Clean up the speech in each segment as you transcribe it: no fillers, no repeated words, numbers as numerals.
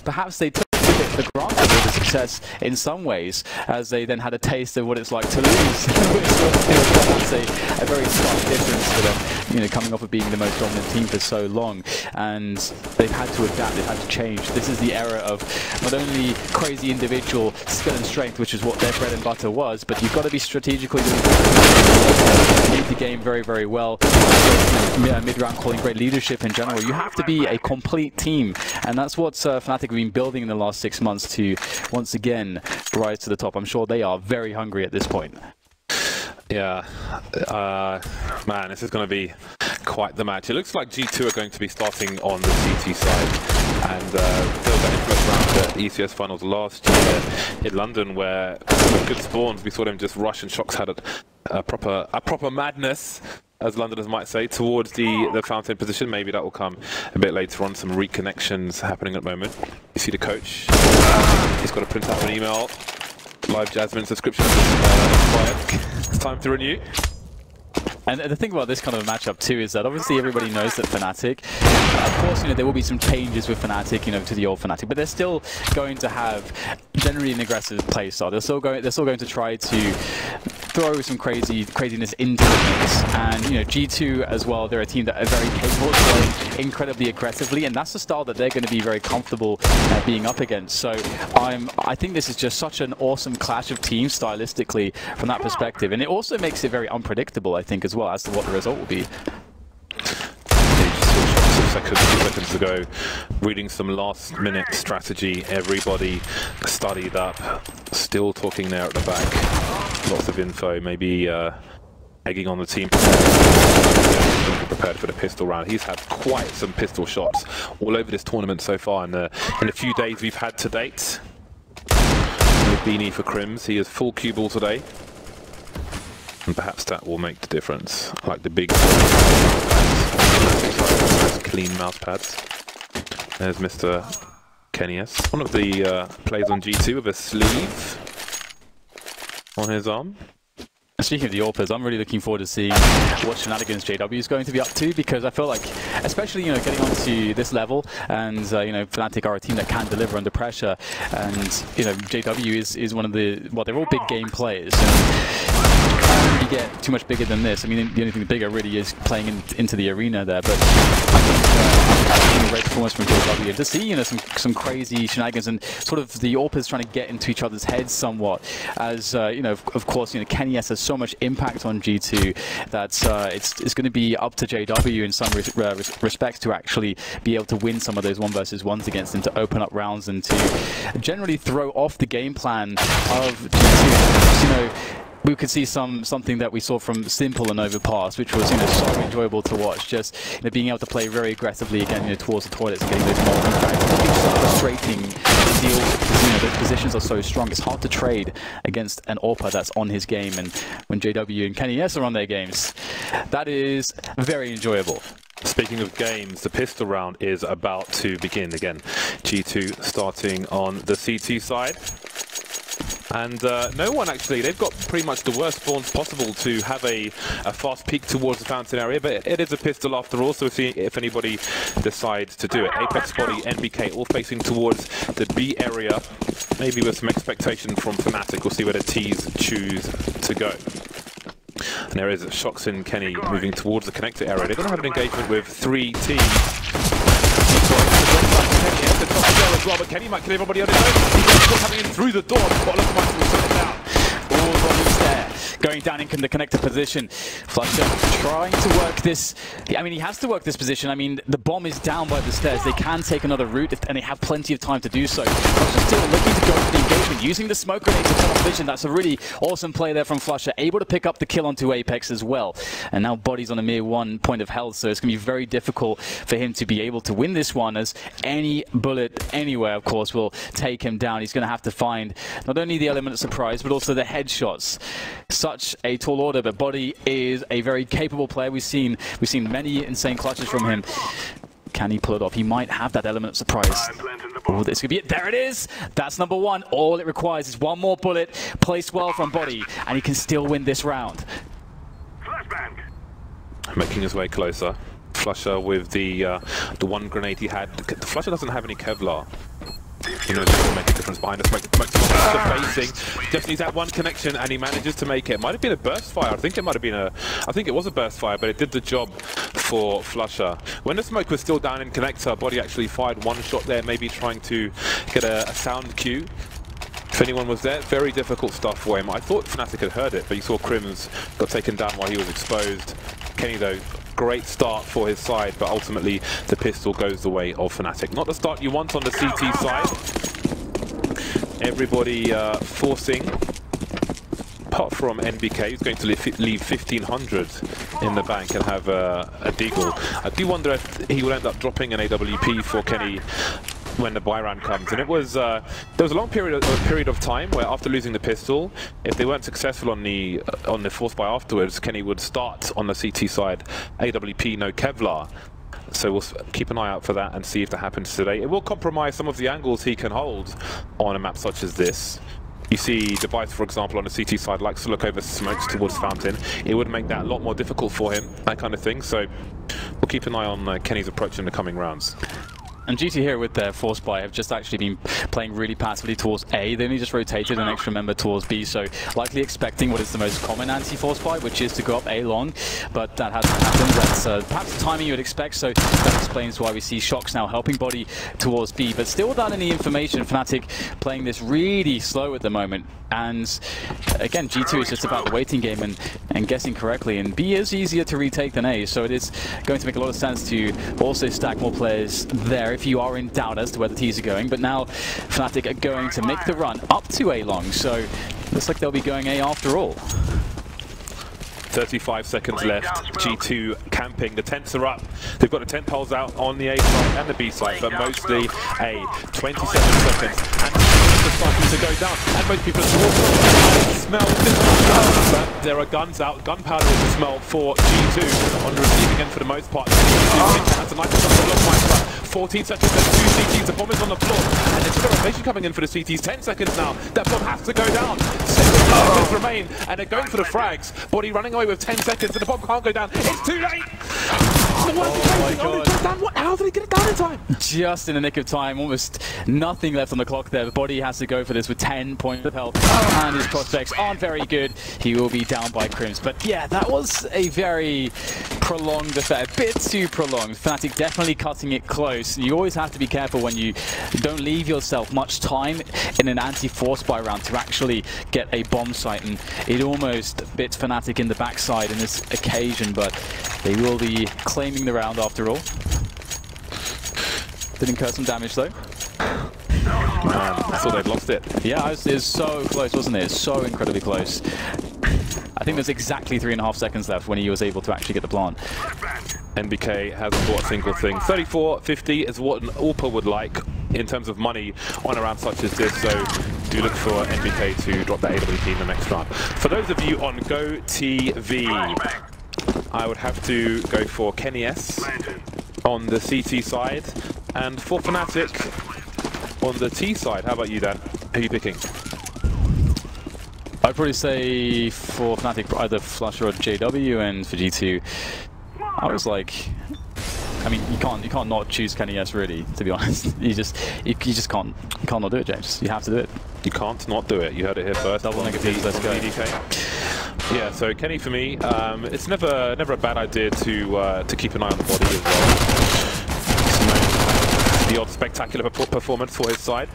perhaps they took for granted all the success in some ways, as they then had a taste of what it's like to lose. That's a very stark difference for them, coming off of being the most dominant team for so long, and they've had to adapt, they've had to change. This is the era of not only crazy individual skill and strength, which is what their bread and butter was, but you've got to be strategically read the game very, very well. Mid-round calling, great leadership in general. You have to be a complete team, and that's what Fnatic have been building in the last 6 months to once again rise to the top. I'm sure they are very hungry at this point. Yeah, man, this is going to be quite the match. It looks like G2 are going to be starting on the CT side, and there was that influence round at ECS finals last year in London where with good spawns we saw them just rush, and Shox had a proper madness, as Londoners might say, towards the fountain position. Maybe that will come a bit later on. Some reconnections happening at the moment. You see the coach, he's got to print out an email. Live Jasmine subscription expired. It's time to renew. And the thing about this kind of a matchup too is that obviously everybody knows that Fnatic, of course, there will be some changes with Fnatic, to the old Fnatic, but they're still going to have generally an aggressive playstyle. They're still going to try to throw some craziness into the mix. And G2 as well, they're a team that are very capable of playing incredibly aggressively, and that's the style that they're going to be very comfortable being up against. So I think this is just such an awesome clash of teams stylistically from that perspective, and it also makes it very unpredictable, I think, as well as to what the result will be. Seconds ago, reading some last-minute strategy. Everybody studied up. Still talking there at the back. Lots of info. Maybe egging on the team. Prepared for the pistol round. He's had quite some pistol shots all over this tournament so far in the few days we've had to date. No beanie for Crims. He is full cue ball today. And perhaps that will make the difference. Like the big clean mouse pads. There's Mr. Kenius. One of the players on G2 with a sleeve on his arm. Speaking of the AWPers, I'm really looking forward to seeing what shenanigans JW is going to be up to, because I feel like, especially getting onto this level, and Fnatic are a team that can deliver under pressure, and JW is one of the, well, they're all big game players. Can't really get too much bigger than this. I mean, the only thing bigger really is playing into the arena there, but I think great performance from JW, and to see some crazy shenanigans and sort of the AWPers trying to get into each other's heads somewhat, as of course Kenius has so much impact on G2 that it's going to be up to JW in some respects to actually be able to win some of those 1v1s against him, to open up rounds and to generally throw off the game plan of G2. We could see something that we saw from Simple and Overpass, which was so enjoyable to watch. Just being able to play very aggressively again towards the toilets and getting those multi-frags. It can be so frustrating to deal with, because those positions are so strong. It's hard to trade against an AWPer that's on his game, and when JW and Kenius are on their games, that is very enjoyable. Speaking of games, the pistol round is about to begin again. G2 starting on the CT side. And no one actually, they've got pretty much the worst spawns possible to have a fast peek towards the fountain area, but it is a pistol after all, so if anybody decides to do it. Apex, Body, NBK all facing towards the B area, maybe with some expectation from Fnatic. We'll see where the T's choose to go. And there is Shox and Kenny moving towards the connector area. They're going to have an engagement with 3 teams. As well, but Kenny might kill everybody on his own. He's coming in through the door. Bottom will turn it down. All Robin's there, going down in the connector position. Flusher trying to work this. I mean, he has to work this position. I mean, the bomb is down by the stairs. They can take another route, and they have plenty of time to do so. Flusher still looking to go for the engagement, using the smoke grenade to cut off vision. That's a really awesome play there from Flusher, able to pick up the kill onto Apex as well. And now Body's on a mere 1 point of health, so it's going to be very difficult for him to be able to win this one, as any bullet anywhere, of course, will take him down. He's going to have to find not only the element of surprise, but also the headshots. Such a tall order, but Body is a very capable player. We've seen many insane clutches from him. Can he pull it off? He might have that element of surprise. Oh, this could be it. There it is. That's number 1. All it requires is one more bullet, placed well from Body, and he can still win this round. Making his way closer. Flusher with the one grenade he had. The Flusher doesn't have any Kevlar. He knows it will make a difference behind the smoke. The facing just needs that one connection, and he manages to make it. Might have been a burst fire. I think it was a burst fire, but it did the job for flusha. When the smoke was still down in connector, Body actually fired one shot there, maybe trying to get a sound cue. If anyone was there, very difficult stuff for him. I thought Fnatic had heard it, but you saw Crims got taken down while he was exposed. Kenny, though, great start for his side, but ultimately the pistol goes the way of Fnatic. Not the start you want on the CT side. Everybody forcing, apart from NBK, who's going to leave 1,500 in the bank and have a deagle. I do wonder if he will end up dropping an AWP for Kenny when the buy round comes. And it was there was a long period of time where after losing the pistol, if they weren't successful on the force buy afterwards, Kenny would start on the CT side AWP no Kevlar. So we'll keep an eye out for that and see if that happens today. It will compromise some of the angles he can hold on a map such as this. You see Device, for example, on the CT side likes to look over smokes towards Fountain. It would make that a lot more difficult for him, that kind of thing. So we'll keep an eye on Kenny's approach in the coming rounds. And GT here with their force buy have just actually been playing really passively towards A. They only just rotated an extra member towards B, so likely expecting what is the most common anti-force buy, which is to go up A long, but that hasn't happened. That's perhaps the timing you would expect, so that explains why we see Shocks now helping Body towards B, but still without any information. Fnatic playing this really slow at the moment, and again, G2 is just about the waiting game and guessing correctly, and B is easier to retake than A, so it is going to make a lot of sense to also stack more players there if you are in doubt as to where the T's are going. But now Fnatic are going to make the run up to A long, so looks like they'll be going A after all. 35 seconds left. G2 camping. The tents are up. They've got the tent poles out on the A side and the B side, but mostly A. 27 seconds. And it's starting to go down. And most people are smell this. But there are guns out. Gunpowder is the smell for G2 on the receiving end for the most part. That's a nice block. 14 seconds and 2 CTs. The bomb is on the floor. And there's a rotation coming in for the CTs. 10 seconds now. That bomb has to go down. 7 seconds remain. And they're going for the frags. Body running away with 10 seconds and the bomb can't go down. It's too late! Oh my god. How did he get it down in time? Just in the nick of time, almost nothing left on the clock there. The Body has to go for this with 10 points of health, and his prospects aren't very good. He will be down by Crims. But yeah, that was a very prolonged affair, a bit too prolonged. Fnatic definitely cutting it close. You always have to be careful when you don't leave yourself much time in an anti-force buy round to actually get a bomb site, and it almost bit Fnatic in the backside in this occasion, but they will be claiming the round after all. Did incur some damage though. I thought they'd lost it. Yeah, it was so close, wasn't it? So incredibly close. I think there's exactly 3.5 seconds left when he was able to actually get the plant. NBK hasn't bought a single thing. 34.50 is what an AWPer would like in terms of money on a round such as this, so do look for NBK to drop that AWP in the next round. For those of you on GoTV, I would have to go for Kenny S on the CT side, and for Fnatic on the T side. How about you, Dan? Who are you picking? I'd probably say for Fnatic either flusha or JW, and for G2 I was like, I mean, you can't not choose Kenny S, really, to be honest. You just can't not do it, James. You have to do it. You can't not do it. You heard it here first. Double negatives, let's go. Yeah, so Kenny for me, it's never a bad idea to keep an eye on the Body as well. The odd spectacular performance for his side.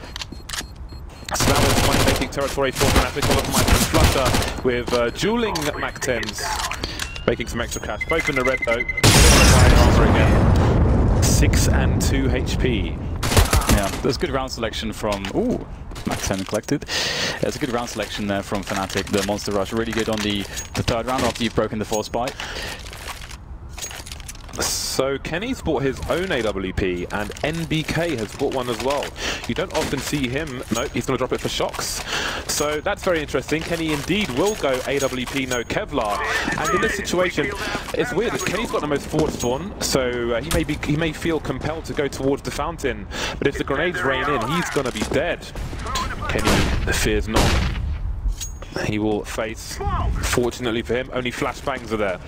So that was money-making territory for Fnatic. All of my flusha with dueling Mac 10s, making some extra cash. Both in the red though. Again. 6 and 2 HP. Yeah, there's good round selection from Mac 10 collected. There's a good round selection there from Fnatic. The Monster Rush really good on the third round after you've broken the force buy. So Kenny's bought his own AWP and NBK has bought one as well. You don't often see him. Nope, he's going to drop it for Shocks. So that's very interesting. Kenny indeed will go AWP no Kevlar. And in this situation, it's weird. Kenny's got the most forward spawn, so he may feel compelled to go towards the fountain. But if the grenades rain in, he's going to be dead. Kenny fears not. He will face, fortunately for him, only flashbangs are there.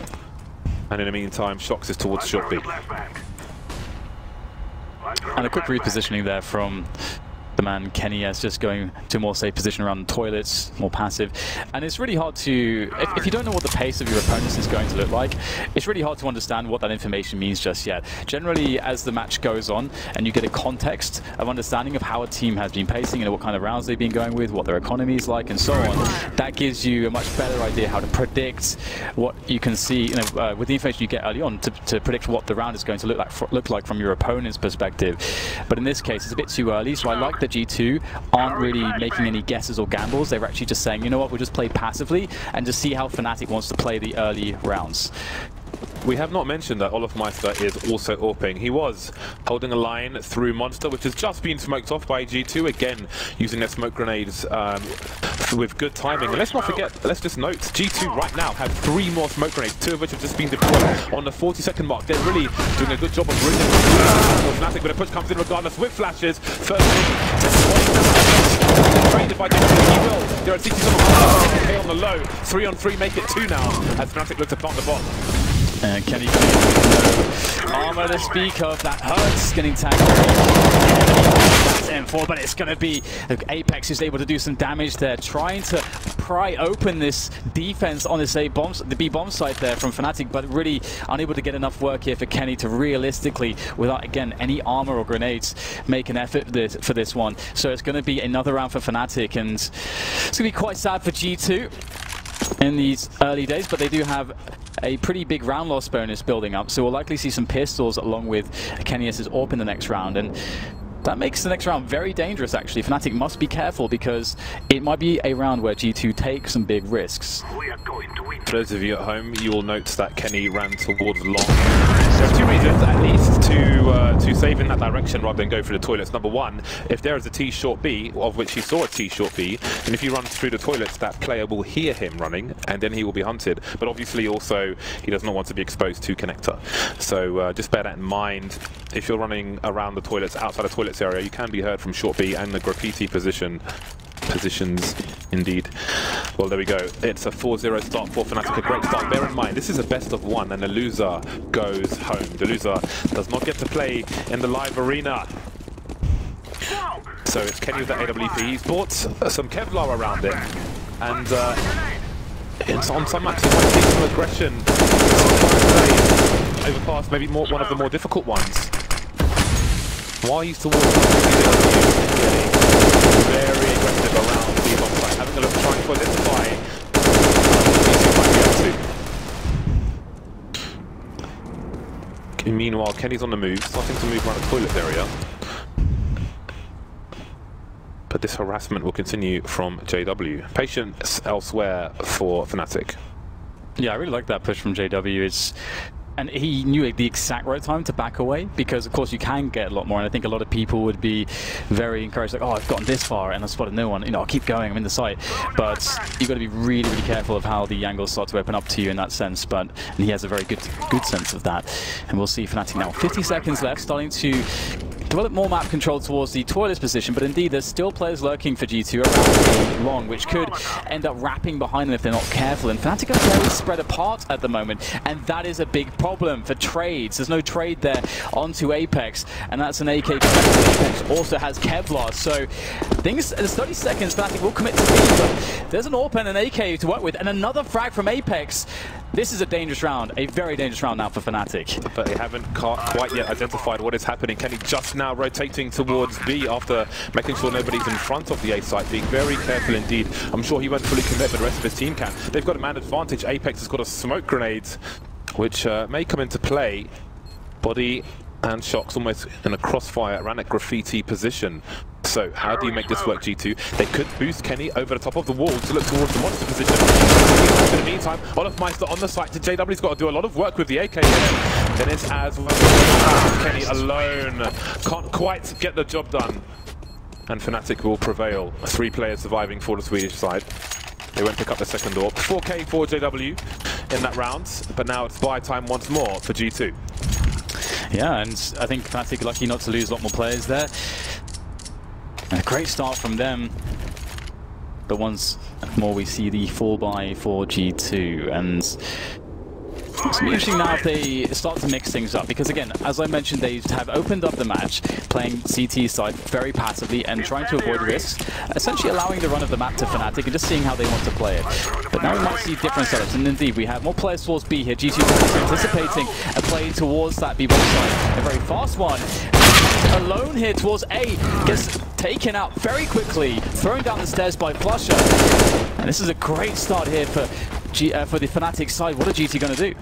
And in the meantime, Shocks is towards shot B. And a quick repositioning there from the man Kenny is just going to a more safe position around the toilets, more passive. And it's really hard to, if you don't know what the pace of your opponents is going to look like, it's really hard to understand what that information means just yet. Generally, as the match goes on and you get a context of understanding of how a team has been pacing and what kind of rounds they've been going with, what their economy is like and so on, that gives you a much better idea how to predict what you can see, with the information you get early on to predict what the round is going to look like from your opponent's perspective. But in this case, it's a bit too early, so I like that G2 aren't really making any guesses or gambles. They're actually just saying, you know what, we'll just play passively and just see how Fnatic wants to play the early rounds. We have not mentioned that Olofmeister is also AWPing. He was holding a line through Monster, which has just been smoked off by G2, again using their smoke grenades with good timing. And let's not forget, let's just note, G2 right now have 3 more smoke grenades, 2 of which have just been deployed on the 40-second mark. They're really doing a good job of bringing Fnatic, but a push comes in regardless with flashes. First traded by G2, he will. There are CTs on the low. 3-on-3 make it 2 now as Fnatic look to plant the bot. Kenny armor to speak of, that hurts, getting tagged. That's M4, but it's going to be Apex who's able to do some damage there, trying to pry open this defense on this the B bomb site there from Fnatic, but really unable to get enough work here for Kenny to realistically, without again any armor or grenades, make an effort for this one. So it's going to be another round for Fnatic, and it's going to be quite sad for G2 in these early days, but they do have a pretty big round loss bonus building up, so we'll likely see some pistols along with Kenny's AWP in the next round, and that makes the next round very dangerous actually. Fnatic must be careful because it might be a round where G2 take some big risks. For those of you at home, you will note that Kenny ran towards long. There's 2 reasons, at least, to save in that direction rather than go through the toilets. Number 1, if there is a T short B, of which he saw a T short B, and if he runs through the toilets, that player will hear him running, and then he will be hunted. But obviously also, he does not want to be exposed to connector. So just bear that in mind. If you're running around the toilets, outside the toilets area, you can be heard from short B and the graffiti positions indeed. Well, there we go. It's a 4-0 start for Fnatic, a great start. Bear in mind, this is a best of 1 and the loser goes home. The loser does not get to play in the live arena. So it's Kenny with the AWP. He's bought some Kevlar around it, and it's on some matches you might see some aggression overpass maybe one of the more difficult ones. While he's towards very aggressive around the bomb site, having a look, trying to identify meanwhile, Kenny's on the move, starting to move around the toilet area. But this harassment will continue from JW. Patience elsewhere for Fnatic. Yeah, I really like that push from JW. And he knew the exact right time to back away, because of course you can get a lot more, and I think a lot of people would be very encouraged, like, oh, I've gotten this far and I've spotted no one, I'll keep going, I'm in the site. But you've got to be really, really careful of how the angles start to open up to you in that sense, and he has a very good sense of that. And we'll see Fnatic now. 50 seconds left, starting to develop more map control towards the toilets position, but indeed there's still players lurking for G2 around the long, which could end up wrapping behind them if they're not careful. And Fnatic are very spread apart at the moment, and that is a big problem for trades. There's no trade there onto Apex, and that's an AK. Apex also has Kevlar, so things, there's 30 seconds, Fnatic will commit to B, but there's an AWP and an AK to work with, and another frag from Apex. This is a dangerous round, a very dangerous round now for Fnatic. But they haven't quite yet identified what is happening. Kenny just now rotating towards B after making sure nobody's in front of the A site, being very careful indeed. I'm sure he won't fully commit, but the rest of his team can. They've got a man advantage. Apex has got a smoke grenade, which may come into play. Body and Shock's almost in a crossfire around that graffiti position. So how do you make this work, G2? They could boost Kenny over the top of the wall to look towards the monster position. In the meantime, Olofmeister on the site. JW's got to do a lot of work with the AK here. Then it's as well. Kenny alone can't quite get the job done. And Fnatic will prevail. 3 players surviving for the Swedish side. They won't pick up the second AWP. 4K for JW in that round, but now it's buy time once more for G2. Yeah, and I think Fnatic are lucky not to lose a lot more players there. And a great start from them. But once more we see the fall by for G2, and It's interesting now if they start to mix things up, because again, as I mentioned, they have opened up the match, playing CT side very passively and trying to avoid risks, essentially allowing the run of the map to Fnatic and just seeing how they want to play it. But now we might see different setups, and indeed we have more players towards B here. G2 is anticipating a play towards that B bomb side, a very fast one. Alone here towards A, gets taken out very quickly, thrown down the stairs by Flusher. And this is a great start here for the Fnatic side. What are GT going to do?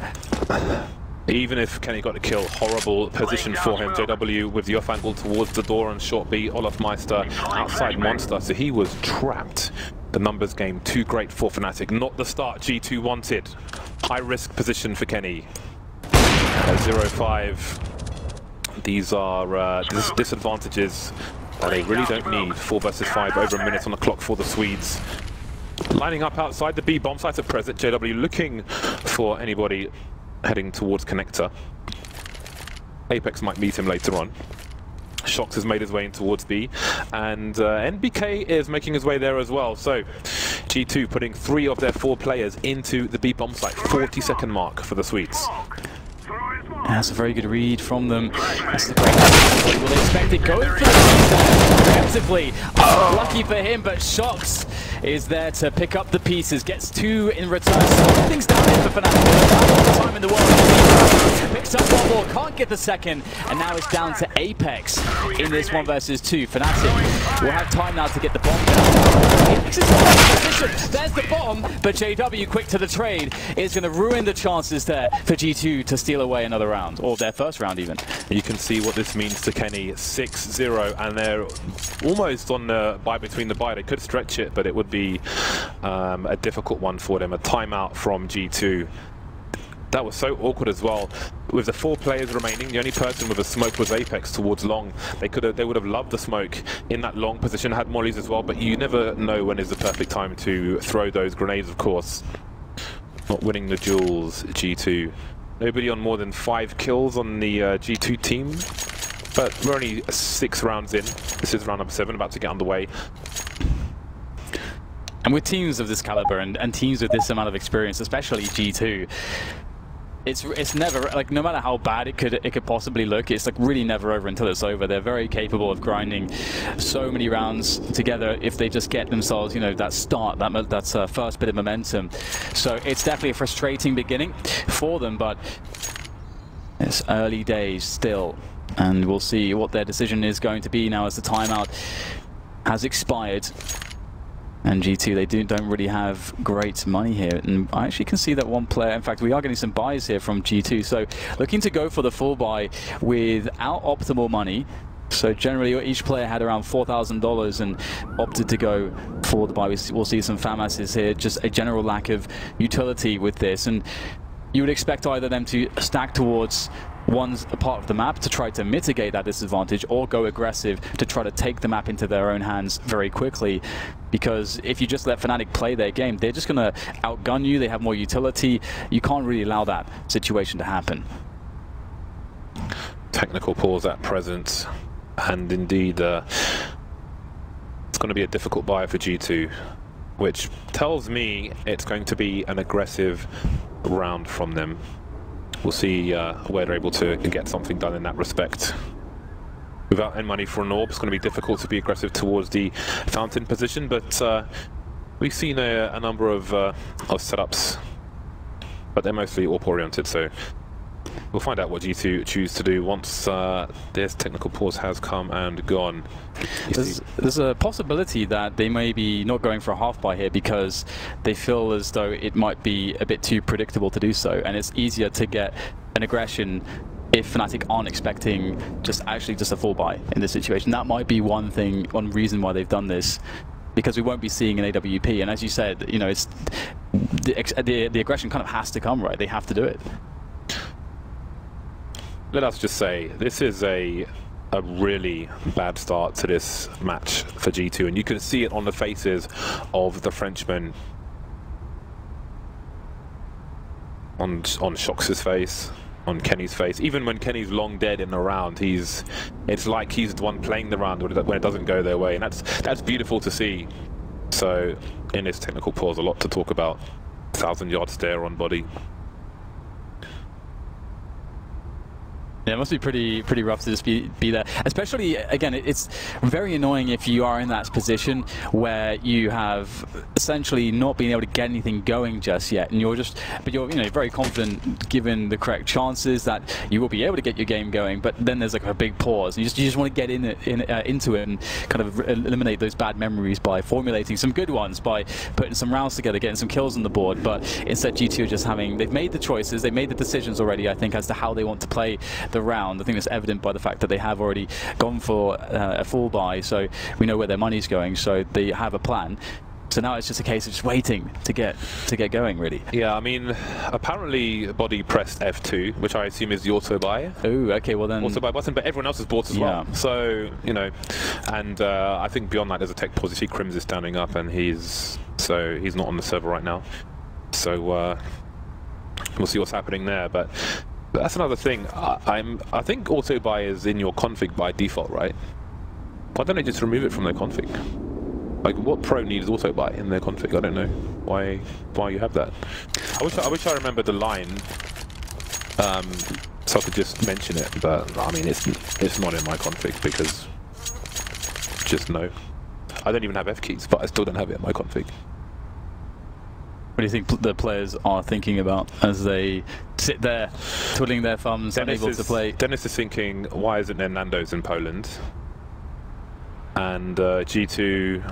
Even if Kenny got the kill, horrible position for him. JW with the off angle towards the door and short B. Olafmeister outside Monster, so he was trapped. The numbers game too great for Fnatic. Not the start G2 wanted. High risk position for Kenny. 0-5. These are disadvantages that they really don't need. 4 versus 5, over a minute on the clock for the Swedes. Lining up outside the B bomb site at present. JW looking for anybody heading towards Connector. Apex might meet him later on. Shox has made his way in towards B, and NBK is making his way there as well. So G2 putting 3 of their 4 players into the B bomb site. 40-second mark for the Swedes. That's a very good read from them. That's the great will they expect it going for the preemptively. Oh, lucky for him, but Shox is there to pick up the pieces. Gets 2 in return. Slowing things down here for Fnatic. All the time in the world. Picks up one more, can't get the second, and now it's down to Apex in this 1 versus 2. Fnatic will have time now to get the bomb down. Apex is in the position. There's the bomb, but JW quick to the trade is going to ruin the chances there for G2 to steal away another round, or their first round even. You can see what this means to Kenny. 6-0, and they're almost on the bye between the bye. They could stretch it, but it would be a difficult one for them. A timeout from G2. That was so awkward as well. With the 4 players remaining, the only person with a smoke was Apex towards long. They would have loved the smoke in that long position, had mollies as well, but you never know when is the perfect time to throw those grenades, of course. Not winning the duels, G2. Nobody on more than 5 kills on the G2 team, but we're only 6 rounds in. This is round number 7, about to get underway. And with teams of this caliber and teams with this amount of experience, especially G2, it's never, like, no matter how bad it could possibly look, it's like really never over until it's over. They're very capable of grinding so many rounds together if they just get themselves, you know, that start, that's first bit of momentum. So it's definitely a frustrating beginning for them, but it's early days still, and we'll see what their decision is going to be now as the timeout has expired. And G2, they don't really have great money here, and I actually can see that one player, in fact we are getting some buys here from G2, so looking to go for the full buy without optimal money. So generally each player had around $4,000 and opted to go for the buy. We'll see some FAMASs here, just a general lack of utility with this, and you would expect either them to stack towards one part of the map to try to mitigate that disadvantage, or go aggressive to try to take the map into their own hands very quickly. Because if you just let Fnatic play their game, they're just going to outgun you. They have more utility. You can't really allow that situation to happen. Technical pause at present, and indeed it's going to be a difficult buy for G2, which tells me it's going to be an aggressive round from them. We'll see where they're able to get something done in that respect. Without any money for an AWP, it's going to be difficult to be aggressive towards the fountain position, but we've seen a number of setups, but they're mostly AWP oriented, so we'll find out what G2 choose to do once this technical pause has come and gone. There's a possibility that they may be not going for a half buy here because they feel as though it might be a bit too predictable to do so, and it's easier to get an aggression if Fnatic aren't expecting just a full buy in this situation. That might be one reason why they've done this, because we won't be seeing an AWP, and as you said, you know, it's the aggression kind of has to come, right? They have to do it. Let us just say, this is a really bad start to this match for G2, and you can see it on the faces of the Frenchmen. On Shox's face, on Kenny's face. Even when Kenny's long dead in the round, it's like he's the one playing the round when it doesn't go their way, and that's beautiful to see. So in this technical pause, a lot to talk about. 1,000-yard stare on body. Yeah, it must be pretty rough to just be there. Especially, again, it's very annoying if you are in that position where you have essentially not been able to get anything going just yet, and you're very confident, given the correct chances, that you will be able to get your game going. But then there's like a big pause, and you just want to get into it and kind of eliminate those bad memories by formulating some good ones, by putting some rounds together, getting some kills on the board. But instead, G2 are just they've made the choices, they've made the decisions already, I think, as to how they want to play the round. I think that's evident by the fact that they have already gone for a full buy, so we know where their money's going, so they have a plan. So now it's just a case of just waiting to get going, really. Yeah, I mean, apparently Body pressed F2, which I assume is the auto buy. Oh, okay, well then... Auto buy button, but everyone else has bought as well. So, you know, and I think beyond that there's a tech pause. You see Crims is standing up, and he's not on the server right now. So we'll see what's happening there, but that's another thing. I think auto buy is in your config by default, right? Why don't they just remove it from their config? Like, what pro needs auto buy in their config? I don't know why you have that. I wish I remembered the line, so I could just mention it. But I mean, it's not in my config because just no. I don't even have F keys, but I still don't have it in my config. What do you think the players are thinking about as they sit there, twiddling their thumbs, unable to play? Dennis is thinking, why isn't there Nando's in Poland? And G2,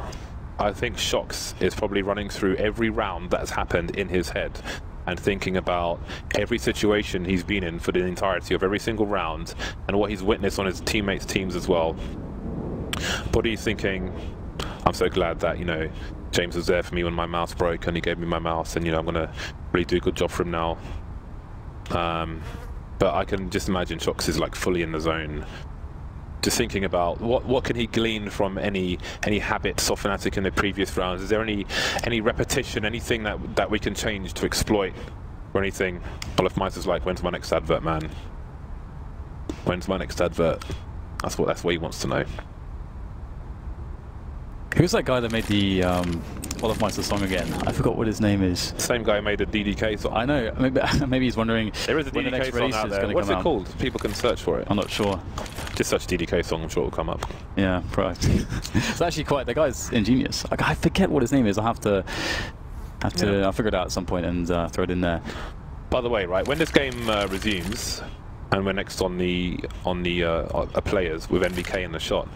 I think Shox is probably running through every round that's happened in his head and thinking about every situation he's been in for the entirety of every single round and what he's witnessed on his teammates' teams as well. But he's thinking, I'm so glad that, you know, James was there for me when my mouse broke, and he gave me my mouse, and, you know, I'm gonna really do a good job for him now. But I can just imagine Shox is like fully in the zone, just thinking about what can he glean from any habits of Fnatic in the previous rounds. Is there any repetition, anything that we can change to exploit or anything? Well, if Mice is like, when's my next advert, man? When's my next advert? That's what he wants to know. Who's that guy that made the Olofmeister song again? I forgot what his name is. Same guy who made the DDK song. I know. Maybe he's wondering. There is a DDK song out there. What's it called? People can search for it. I'm not sure. Just search DDK song. I'm sure it'll come up. Yeah, right. It's actually quite. The guy's ingenious. I forget what his name is. I'll have to. I'll figure it out at some point and throw it in there. By the way, right, when this game resumes, and we're next on the players with NBK in the shot,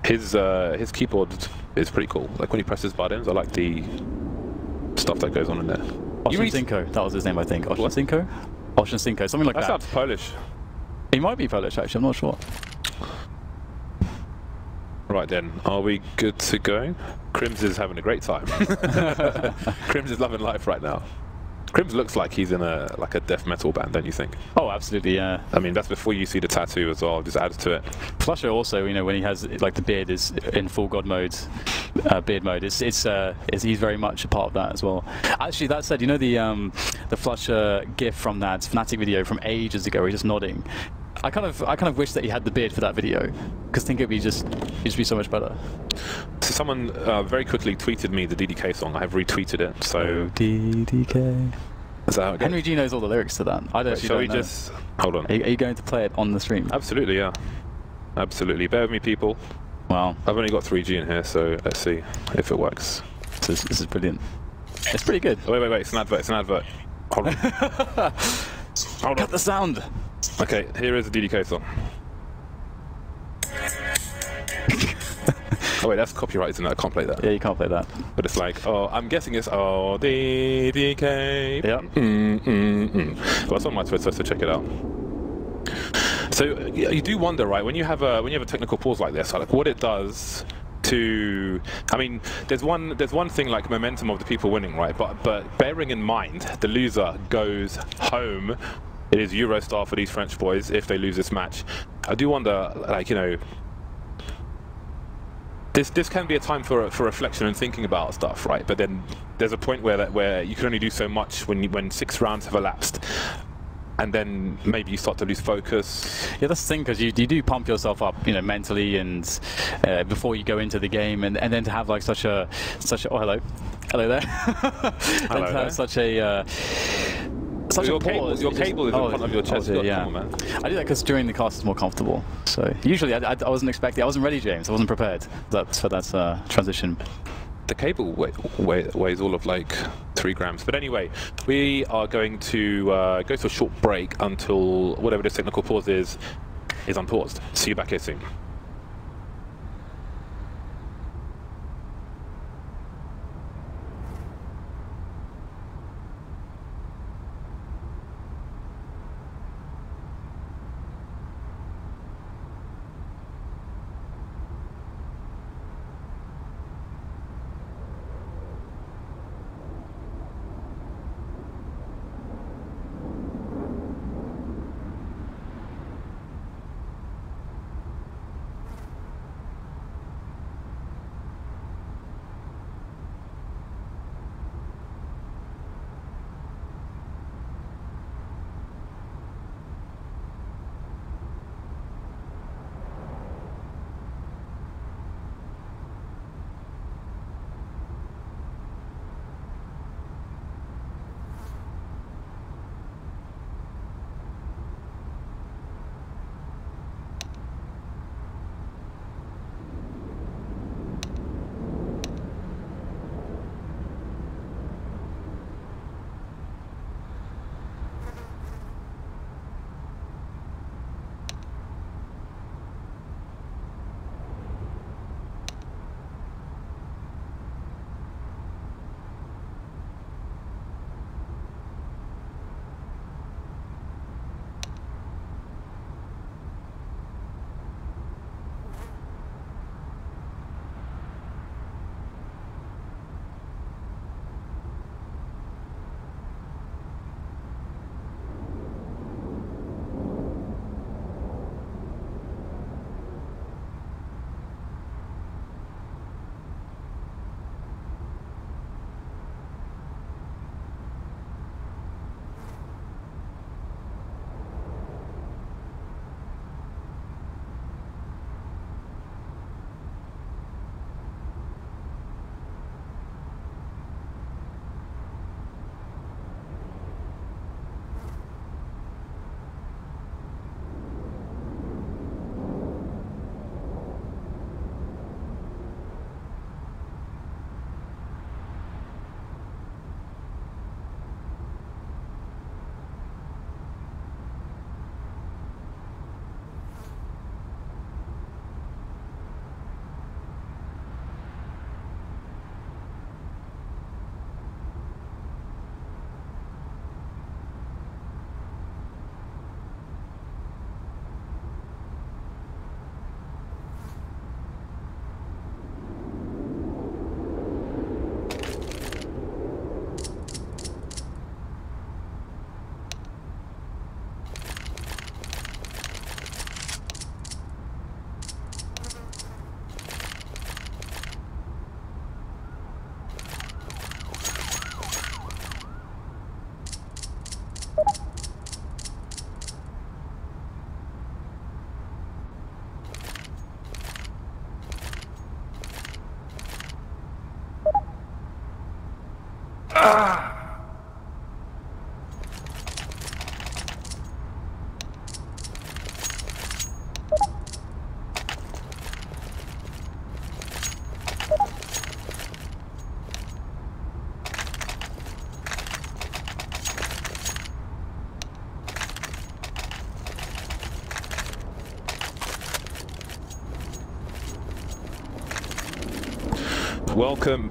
his keyboard is pretty cool. Like when he presses buttons, I like the stuff that goes on in there. Oshinsinko, that was his name, I think. Oshinsinko? Oshinsinko, something like that. That sounds Polish. He might be Polish, actually, I'm not sure. Right then, are we good to go? Crims is having a great time. Crims is loving life right now. Crims looks like he's in a death metal band, don't you think? Oh, absolutely, yeah. I mean, that's before you see the tattoo as well. Just adds to it. Flusher also, you know, when he has like the beard is in full god mode, beard mode. He's very much a part of that as well. Actually, that said, you know the Flusher GIF from that Fnatic video from ages ago, where he's just nodding. I kind of wish that he had the beard for that video, because I think it'd just be so much better. So someone very quickly tweeted me the DDK song. I have retweeted it. So oh, DDK. Is that how it goes? Henry G knows all the lyrics to that. I don't. Shall we just hold on? Are you going to play it on the stream? Absolutely, yeah. Absolutely. Bear with me, people. Wow. I've only got 3G in here, so let's see if it works. This is brilliant. It's pretty good. Oh, wait. It's an advert. It's an advert. Hold on. Hold on. Cut the sound. Okay, here is the DDK song. Oh wait, that's copyright, isn't it? I can't play that. Yeah, you can't play that. But it's like, oh, I'm guessing it's oh DDK. Yeah. Well, it's on my Twitter, so check it out. So you do wonder, right? When you have a technical pause like this, like what it does to, I mean, there's one thing like momentum of the people winning, right? But bearing in mind the loser goes home. It is Eurostar for these French boys if they lose this match. I do wonder, like, you know, this can be a time for reflection and thinking about stuff, right? But then there's a point where you can only do so much when 6 rounds have elapsed, and then maybe you start to lose focus. Yeah, that's the thing, because you do pump yourself up, you know, mentally and before you go into the game, and then to have like such a oh hello there, hello and to have such a such your a pause. Your cable is in front of your chest. Yeah. Come on, man. I do that because during the cast it's more comfortable. So usually I wasn't expecting. I wasn't ready, James. I wasn't prepared. So that's transition. The cable weighs all of like 3 grams. But anyway, we are going to go to a short break until whatever this technical pause is unpaused. See you back here soon.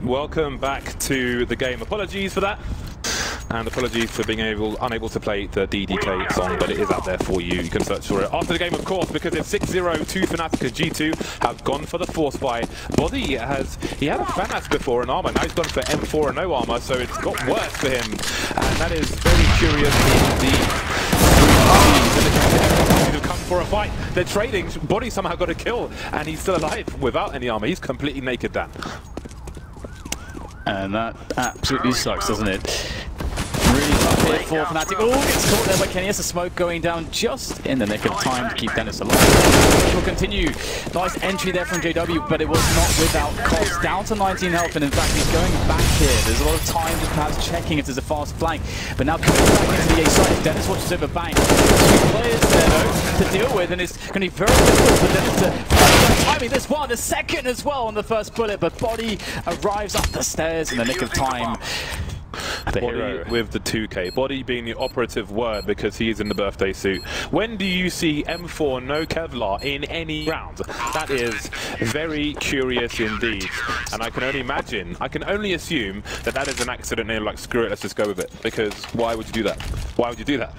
Welcome back to the game. Apologies for that, and apologies for being unable to play the DDK song, but it is out there for you. You can search for it after the game, of course, because it's 6-0 to Fnatic as G2 have gone for the force buy. Body he had a Fanas before in armor, now he's gone for M4 and no armor, so it's got worse for him, and that is very curious indeed. Who come for a fight? They're trading. Body somehow got a kill, and he's still alive without any armor. He's completely naked, Dan. And that absolutely sucks, doesn't it? really tough here for Fnatic. Oh, gets caught there by Kenny. Has the smoke going down just in the nick of time to keep Dennis alive. Will continue. Nice entry there from JW, but it was not without cost. Down to 19 health, and in fact he's going back here. There's a lot of time just perhaps checking if there's a fast flank, but now coming back into the A side. Dennis watches over bang. Two players there though to deal with, and it's going to be very difficult for Dennis to timing this one, the second as well on the first bullet, but Body arrives up the stairs in the nick of time. The Body hero with the 2K. Body being the operative word because he is in the birthday suit. When do you see M4 no Kevlar in any round? That is very curious indeed. And I can only imagine, I can only assume that that is an accident and like, screw it, let's just go with it. Because why would you do that? Why would you do that?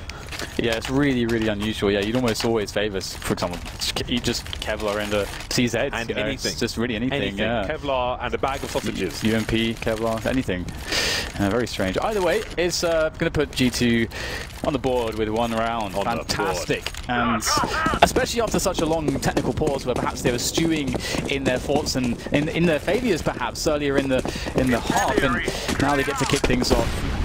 Yeah, it's really, really unusual. Yeah, you'd almost always favour, for example, you just Kevlar and a CZ. And you know, anything. it's just really anything. Yeah. Kevlar and a bag of sausages. UMP, Kevlar, anything. Very strange. Either way, it's going to put G2 on the board with one round. Fantastic. And especially after such a long technical pause where perhaps they were stewing in their thoughts and in their failures perhaps earlier in the half, and now they get to kick things off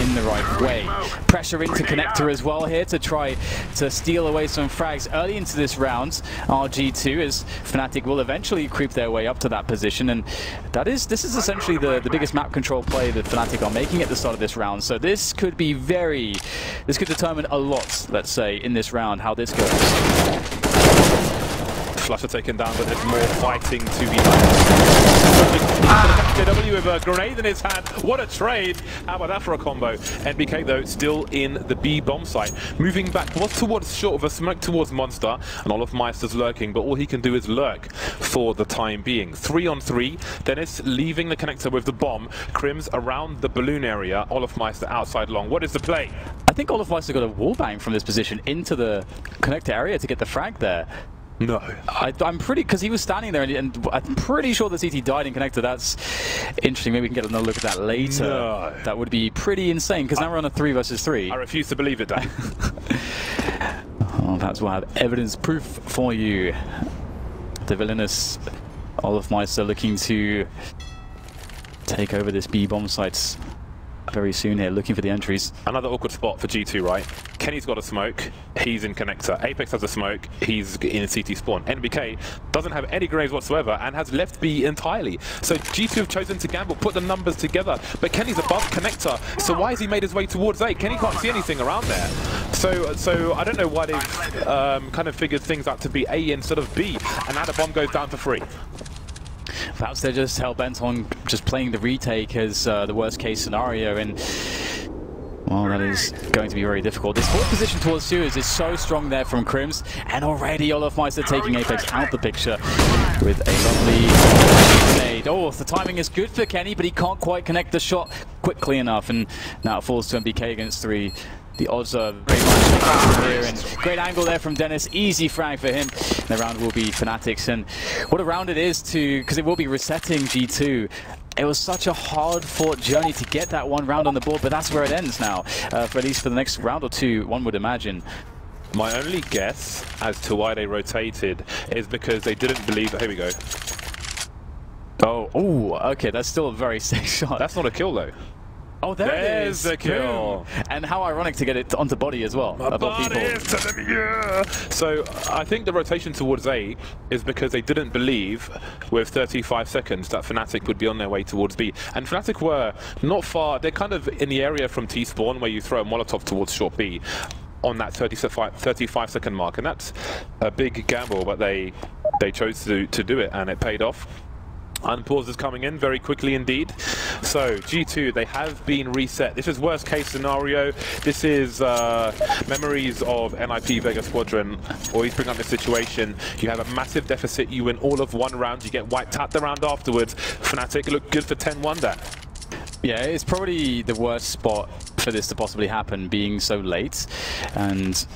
in the right way. Pressure into connector as well here to try to steal away some frags early into this round. RG2 as Fnatic will eventually creep their way up to that position, and this is essentially the biggest map control play that Fnatic are making at the start of this round. So this could be this could determine a lot, let's say, in this round, how this goes. Flusher taken down, but there's more fighting to be done. JW with a grenade in his hand. What a trade! How about that for a combo? NBK though still in the B bomb site, moving back towards short of a smoke towards Monster, and Olofmeister's lurking, but all he can do is lurk for the time being. 3 on 3. Dennis leaving the connector with the bomb. Crims around the balloon area. Olofmeister outside long. What is the play? I think Olofmeister got a wallbang from this position into the connector area to get the frag there. No. I'm pretty, because he was standing there, and I'm pretty sure the CT died in connector. That's interesting. Maybe we can get another look at that later. No. That would be pretty insane, because now we're on a 3 versus 3. I refuse to believe it, Dan. Oh, perhaps we'll have evidence proof for you. The villainous Olofmeister looking to take over this B bomb site very soon here, looking for the entries. Another awkward spot for G2, right? Kenny's got a smoke, he's in connector. Apex has a smoke, he's in CT spawn. NBK doesn't have any grenades whatsoever and has left B entirely. So G2 have chosen to gamble, put the numbers together, but Kenny's above connector, so why has he made his way towards A? Kenny can't see anything around there. So I don't know why they've kind of figured things out to be A instead of B, and now the bomb goes down for free. Perhaps they're just hell-bent on just playing the retake as the worst-case scenario, and well, that is going to be very difficult. This forward position towards Sewers is so strong there from Crims, and already Olofmeister taking Apex out the picture with a lovely grenade. Oh, the timing is good for Kenny, but he can't quite connect the shot quickly enough, and now it falls to MBK against 3. The odds are very much here, and great angle there from Dennis. Easy frag for him. The round will be Fnatic's, and what a round it is because it will be resetting G2. It was such a hard-fought journey to get that one round on the board, but that's where it ends now, for at least for the next round or two, one would imagine. My only guess as to why they rotated is because they didn't believe that. Here we go. Oh, okay, that's still a very safe shot. That's not a kill though. Oh, there's the kill. Boom. And how ironic to get it onto Body as well. So I think the rotation towards A is because they didn't believe with 35 seconds that Fnatic would be on their way towards B. And Fnatic were not far, they're kind of in the area from T-spawn where you throw a Molotov towards short B on that 35 second mark. And that's a big gamble, but they chose to do it, and it paid off. Unpause is coming in very quickly indeed. So G2, they have been reset. This is worst case scenario. This is memories of NIP Vega Squadron. Always bring up this situation. You have a massive deficit. You win all of one round. You get wiped out the round afterwards. Fnatic look good for 10-1 there. Yeah, it's probably the worst spot for this to possibly happen, being so late. And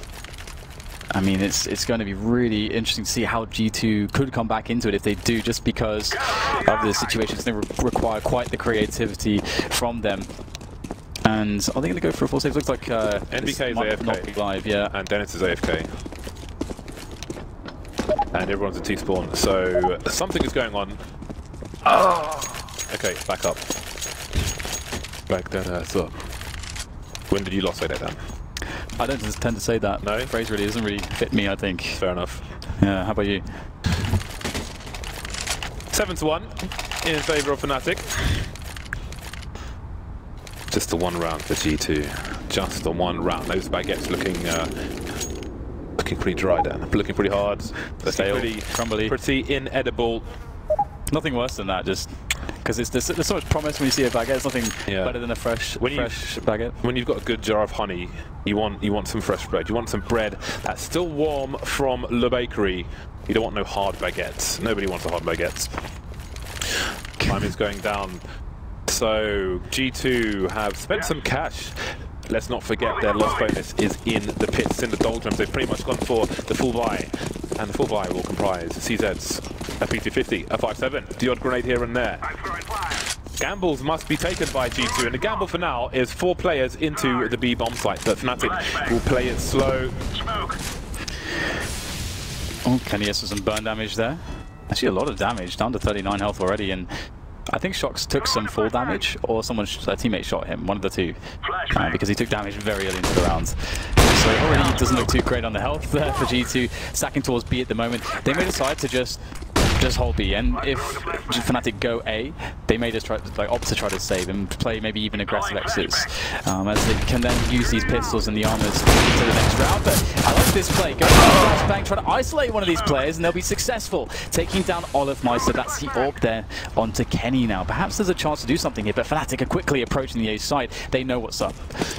I mean, it's going to be really interesting to see how G2 could come back into it if they do, just because of the situations they require quite the creativity from them. And are they going to go for a full save? Looks like NBK is AFK. Not be live, yeah. And Dennis is AFK. And everyone's at T-spawn. So something is going on. Oh! Okay, back up. Back that ass up. When did you last say that then? I don't tend to say that. No? The phrase really doesn't really fit me, I think. Fair enough. Yeah, how about you? 7-1 in favour of Fnatic. Just the one round for G2. Just the one round. Those baguettes looking pretty dry down. Looking pretty hard. Stale, pretty crumbly. Pretty inedible. Nothing worse than that, just because there's so much promise when you see a baguette. There's nothing better than a fresh baguette. When you've got a good jar of honey, you want some fresh bread. You want some bread that's still warm from Le Bakery. You don't want no hard baguettes. Nobody wants a hard baguette. Time is going down. So G2 have spent some cash. Let's not forget their loss bonus is in the pits, in the doldrums. They've pretty much gone for the full buy. And the full buy will comprise CZs, a P250, a 5.7, the odd grenade here and there. Gambles must be taken by G2, and the gamble for now is 4 players into the B bomb site. But Fnatic will play it slow. Oh, Kenny's with some burn damage there. Actually, a lot of damage, down to 39 health already, and I think Shox took some fall damage, or a teammate shot him, one of the two, because he took damage very early into the rounds. So it already doesn't look too great on the health there for G2, stacking towards B at the moment. They may decide to just hold B, and if Fnatic go A, they may just opt to try to save and play maybe even aggressive exits, as they can then use these pistols and the armors to the next round. But I like this play, going to flashbang, trying to isolate one of these players, and they'll be successful, taking down Olive Meister. That's the AWP there onto Kenny now. Perhaps there's a chance to do something here, but Fnatic are quickly approaching the A side. They know what's up.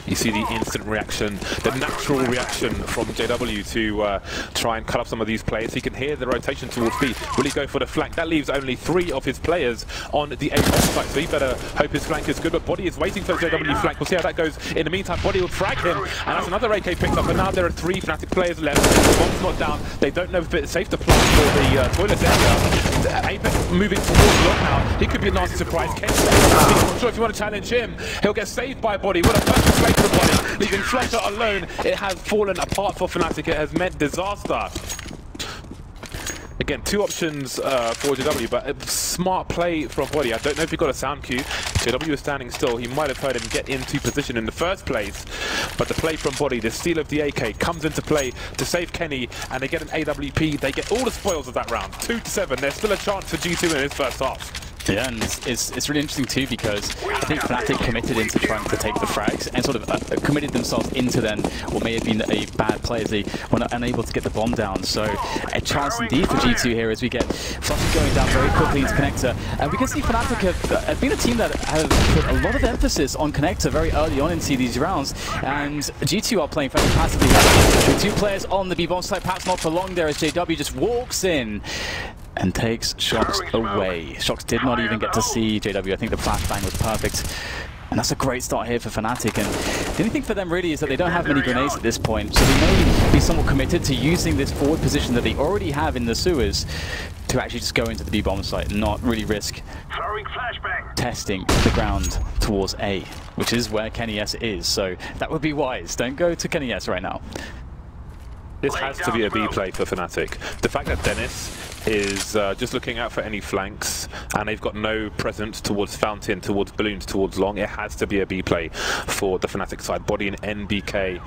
You see the instant reaction, the natural reaction from JW to try and cut off some of these players. He can hear the rotation towards B. Will he go for the flank? That leaves only 3 of his players on the A site, so he better hope his flank is good. But Body is waiting for the JW flank. We'll see how that goes. In the meantime, Body will frag him, and that's another AK picked up. And now there are 3 Fnatic players left. The bomb's not down. They don't know if it's safe to plant for the toilet area. Apex moving towards Long now. He could be a nasty surprise. Ken's not sure if you want to challenge him. He'll get saved by Body. What a perfect play for Body. Leaving Fletcher alone. It has fallen apart for Fnatic. It has meant disaster. Again, 2 options for JW, but a smart play from Body. I don't know if he got a sound cue. JW is standing still. He might have heard him get into position in the first place. But the play from Body, the steal of the AK, comes into play to save Kenny, and they get an AWP. They get all the spoils of that round. 2-7. There's still a chance for G2 in his first half. Yeah, and it's really interesting too, because I think Fnatic committed into trying to take the frags and sort of committed themselves into then what may have been a bad play, as they were not unable to get the bomb down. So a chance indeed for G2 here as we get Flush going down very quickly into Connector. And we can see Fnatic have been a team that have put a lot of emphasis on Connector very early on into these rounds, and G2 are playing very passively with 2 players on the B-bomb site, perhaps not for long there, as JW just walks in and takes Shox away. Shox did not even get to see JW. I think the flashbang was perfect. And that's a great start here for Fnatic. And the only thing for them really is that they don't have many grenades at this point. So they may be somewhat committed to using this forward position that they already have in the sewers to actually just go into the B-bomb site and not really risk testing the ground towards A, which is where Kenny S is. So that would be wise. Don't go to Kenny S right now. This has to be a B play for Fnatic. The fact that Dennis is just looking out for any flanks, and they've got no presence towards Fountain, towards Balloons, towards Long, it has to be a B play for the Fnatic side. Body and NBK,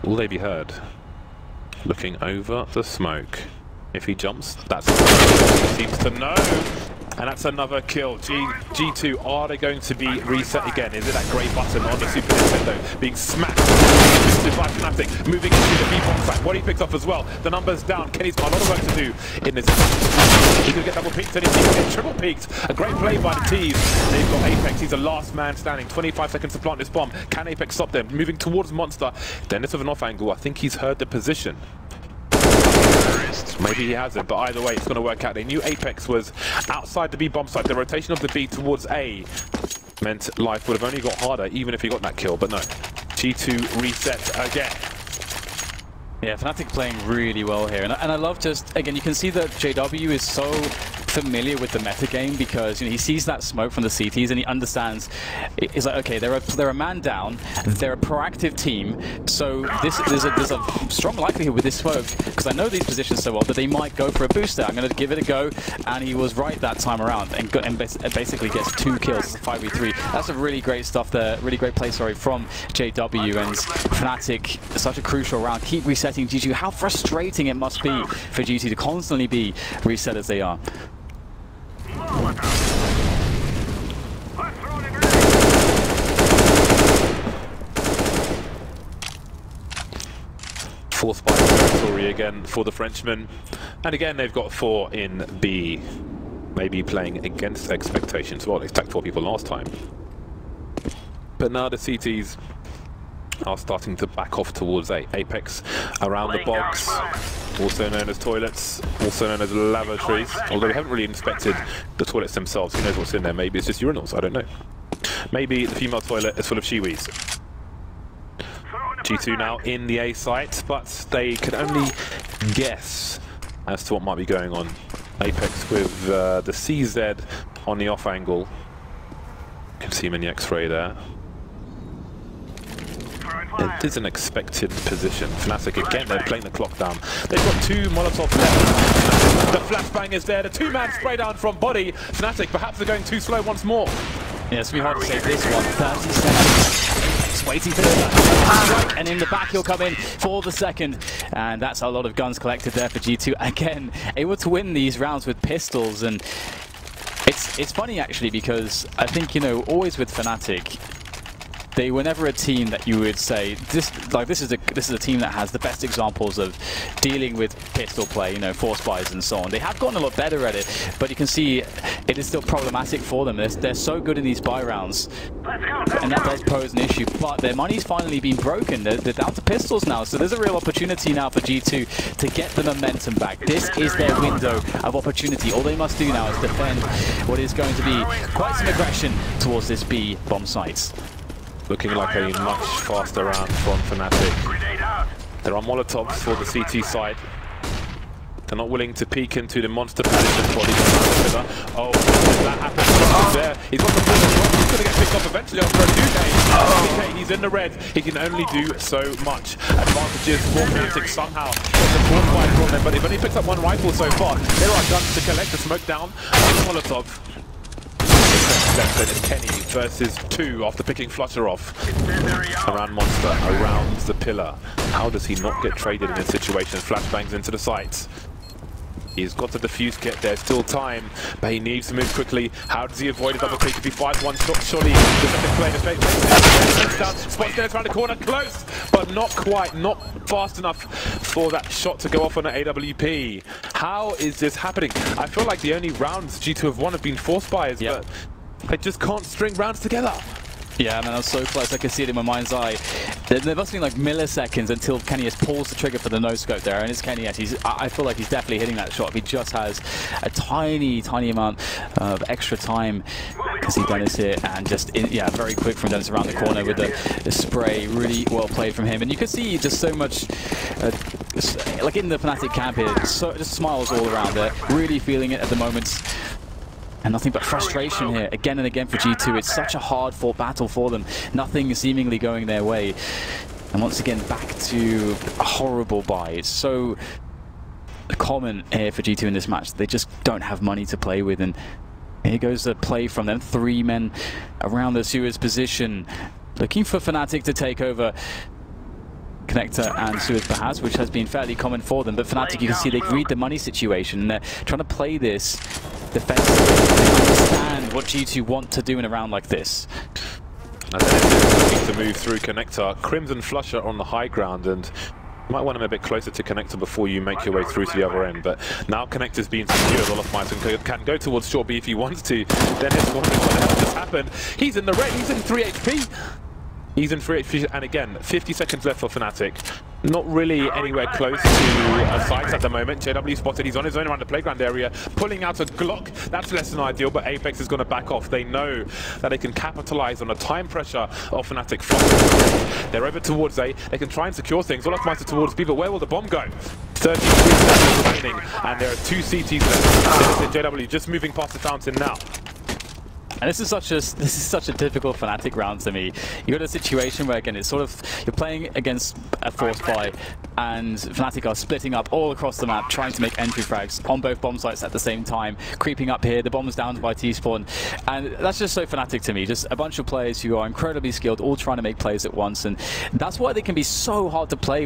will they be heard? Looking over the smoke. If he jumps, that's what he seems to know. And that's another kill. G2, are they going to be reset again? Is it that grey button on the Super Nintendo being smacked? By Fnatic, moving into the B-bomb site. What he picks up as well. The numbers down. Kenny's got a lot of work to do in this. He could get double peeked, and he can get triple peeked. A great play by the team. They've got Apex. He's the last man standing. 25 seconds to plant this bomb. Can Apex stop them? Moving towards Monster. Dennis with an off angle. I think he's heard the position. Maybe he hasn't, but either way, it's going to work out. They knew Apex was outside the B bomb site. The rotation of the B towards A meant life would have only got harder, even if he got that kill. But no, G2 reset again. Yeah, Fnatic playing really well here, and I love just, again, you can see that JW is so familiar with the meta game because he sees that smoke from the CTs and he understands. He's like, okay, they're a man down, they're a proactive team, so there's a strong likelihood with this smoke because I know these positions so well that they might go for a booster. I'm going to give it a go, and he was right that time around and basically gets 2 kills, 5v3. That's a really great stuff there, really great play, sorry, from JW, and Fnatic, such a crucial round. Keep resetting G2. How frustrating it must be for G2 to constantly be reset as they are. Four spy territory again for the Frenchmen. And again, they've got 4 in B. Maybe playing against expectations. Well, they stacked 4 people last time. But now the CTs are starting to back off towards Apex around the bogs, also known as toilets, also known as lavatories. Although we haven't really inspected the toilets themselves. Who knows what's in there? Maybe it's just urinals, I don't know. Maybe the female toilet is full of shiwis. G2 now in the A site, but they can only guess as to what might be going on. Apex with the CZ on the off angle. You can see him in the X-ray there. It is an expected position. Fnatic again, they're playing the clock down. They've got 2 Molotovs left. The flashbang is there, the 2-man spray down from body. Fnatic, perhaps they're going too slow once more. Yeah, it's going to be hard to save this one. 30 seconds. Waiting for the strike, and in the back he'll come in for the second. And that's a lot of guns collected there for G2. Again, able to win these rounds with pistols. And it's funny actually, because I think, always with Fnatic, they were never a team that you would say this is a team that has the best examples of dealing with pistol play, force buys and so on. They have gotten a lot better at it, but you can see it is still problematic for them. They're so good in these buy rounds, and that does pose an issue. But their money's finally been broken. They're down to pistols now, so there's a real opportunity now for G2 to get the momentum back. This is their window of opportunity. All they must do now is defend what is going to be quite some aggression towards this B bomb site. Looking like a much faster round from Fnatic. There are Molotovs for the CT side. They're not willing to peek into the monster position body. Oh, that happens there. He's got the ball. He's going to get picked up eventually after a 2K. Okay, he's in the red. He can only do so much. Advantages for Fnatic somehow. It's a full fight from them, but they've only picked up 1 rifle so far. There are guns to collect. The smoke down on Molotov. Then it's Kenny versus 2 after picking Flutter off. Around Monster, around the pillar. How does he not get traded in this situation? Flashbangs into the sights. He's got the defuse kit, there's still time, but he needs to move quickly. How does he avoid a double click if he fires 1 shot? Surely the second plane effect down. Spot Dennis around the corner, close, but not quite, not fast enough for that shot to go off on an AWP. How is this happening? I feel like the only rounds G2 have won have been force buys, but they just can't string rounds together. Yeah, man, that was so close. I could see it in my mind's eye. There must have been like milliseconds until Kenny has paused the trigger for the no-scope there, and it's Kenny. I feel like he's definitely hitting that shot. If he just has a tiny amount of extra time, because he Dennis here, and just very quick from Dennis around the corner with the spray. Really well played from him, and you can see just so much, like in the Fnatic camp here, just smiles all around there. Really feeling it at the moment. And nothing but frustration here, again and again for G2. It's such a hard-fought battle for them. Nothing seemingly going their way. And once again, back to a horrible buy. It's so common here for G2 in this match. They just don't have money to play with. And here goes the play from them. 3 men around the Suez position, looking for Fnatic to take over Connector and Suez perhaps, which has been fairly common for them. But Fnatic, you can see they read the money situation, and they're trying to play this defensively. They understand what G2 want to do in a round like this. And then it's looking to move through Connector. Crimson Flusher on the high ground, and you might want him a bit closer to Connector before you make your way through to the other end. But now Connector's being secured. Olofmeister can go towards short B if he wants to. Dennis wondering what the hell just happened. He's in the red, he's in 3 HP. He's in 3 HP, and again, 50 seconds left for Fnatic. Not really anywhere close to a site at the moment. JW spotted, he's on his own around the playground area, pulling out a Glock. That's less than ideal, but Apex is going to back off. They know that they can capitalize on the time pressure of Fnatic. They're over towards A. They can try and secure things. Olofmeister towards B, but where will the bomb go? 33 seconds remaining, and there are 2 CTs left. JW just moving past the fountain now. And this is such a typical Fnatic round to me. You got a situation where, again, it's sort of, you're playing against a force buy, and Fnatic are splitting up all across the map, trying to make entry frags on both bomb sites at the same time, creeping up here, the bomb's down by T-spawn, and that's just so Fnatic to me. Just a bunch of players who are incredibly skilled, all trying to make plays at once, and that's why they can be so hard to play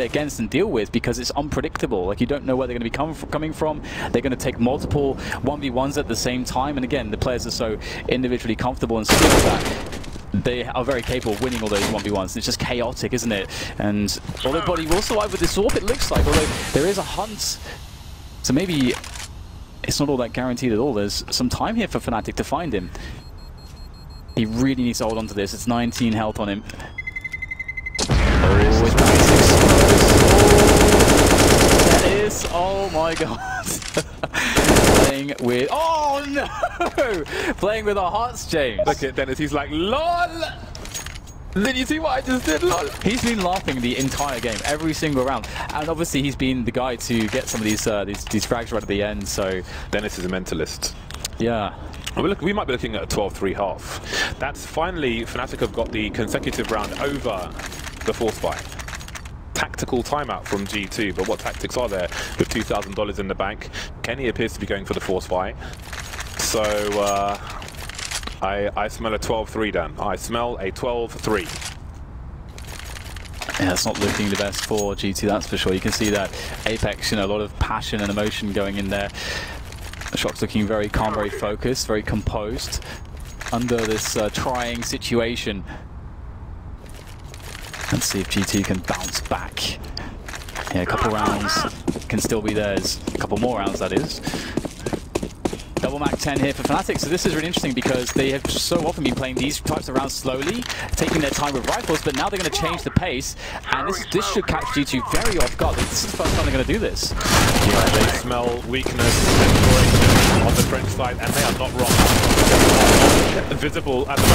against and deal with, because it's unpredictable. Like, you don't know where they're going to be coming from. They're going to take multiple 1v1s at the same time, and again, the players are so individually comfortable and skilled that they are very capable of winning all those 1v1s. It's just chaotic, isn't it? And although Body will survive with this AWP, it looks like, although there is a hunt, so maybe it's not all that guaranteed at all. There's some time here for Fnatic to find him. He really needs to hold on to this. It's 19 health on him. Oh, it's that is, oh my god. Playing with, oh no! Playing with our hearts, James. Look at Dennis, he's like, LOL! Did you see what I just did, LOL? He's been laughing the entire game, every single round. And obviously he's been the guy to get some of these frags right at the end, so... Dennis is a mentalist. Yeah. We might be looking at a 12-3 half. That's finally, Fnatic have got the consecutive round over the force buy. Tactical timeout from G2, but what tactics are there with $2,000 in the bank? Kenny appears to be going for the force buy. So, I smell a 12-3, Dan. I smell a 12-3. Yeah, it's not looking the best for G2, that's for sure. You can see that Apex, a lot of passion and emotion going in there. Shock's looking very calm, very focused, very composed under this trying situation. Let's see if G2 can bounce back. Yeah, a couple rounds can still be theirs. A couple more rounds, that is. Double Mac 10 here for Fnatic, so this is really interesting because they have so often been playing these types of rounds slowly, taking their time with rifles, but now they're going to change the pace, and this should catch G2 very off guard. This is the first time they're going to do this. Yeah, they smell weakness and on the French side, and they are not wrong. Visible at the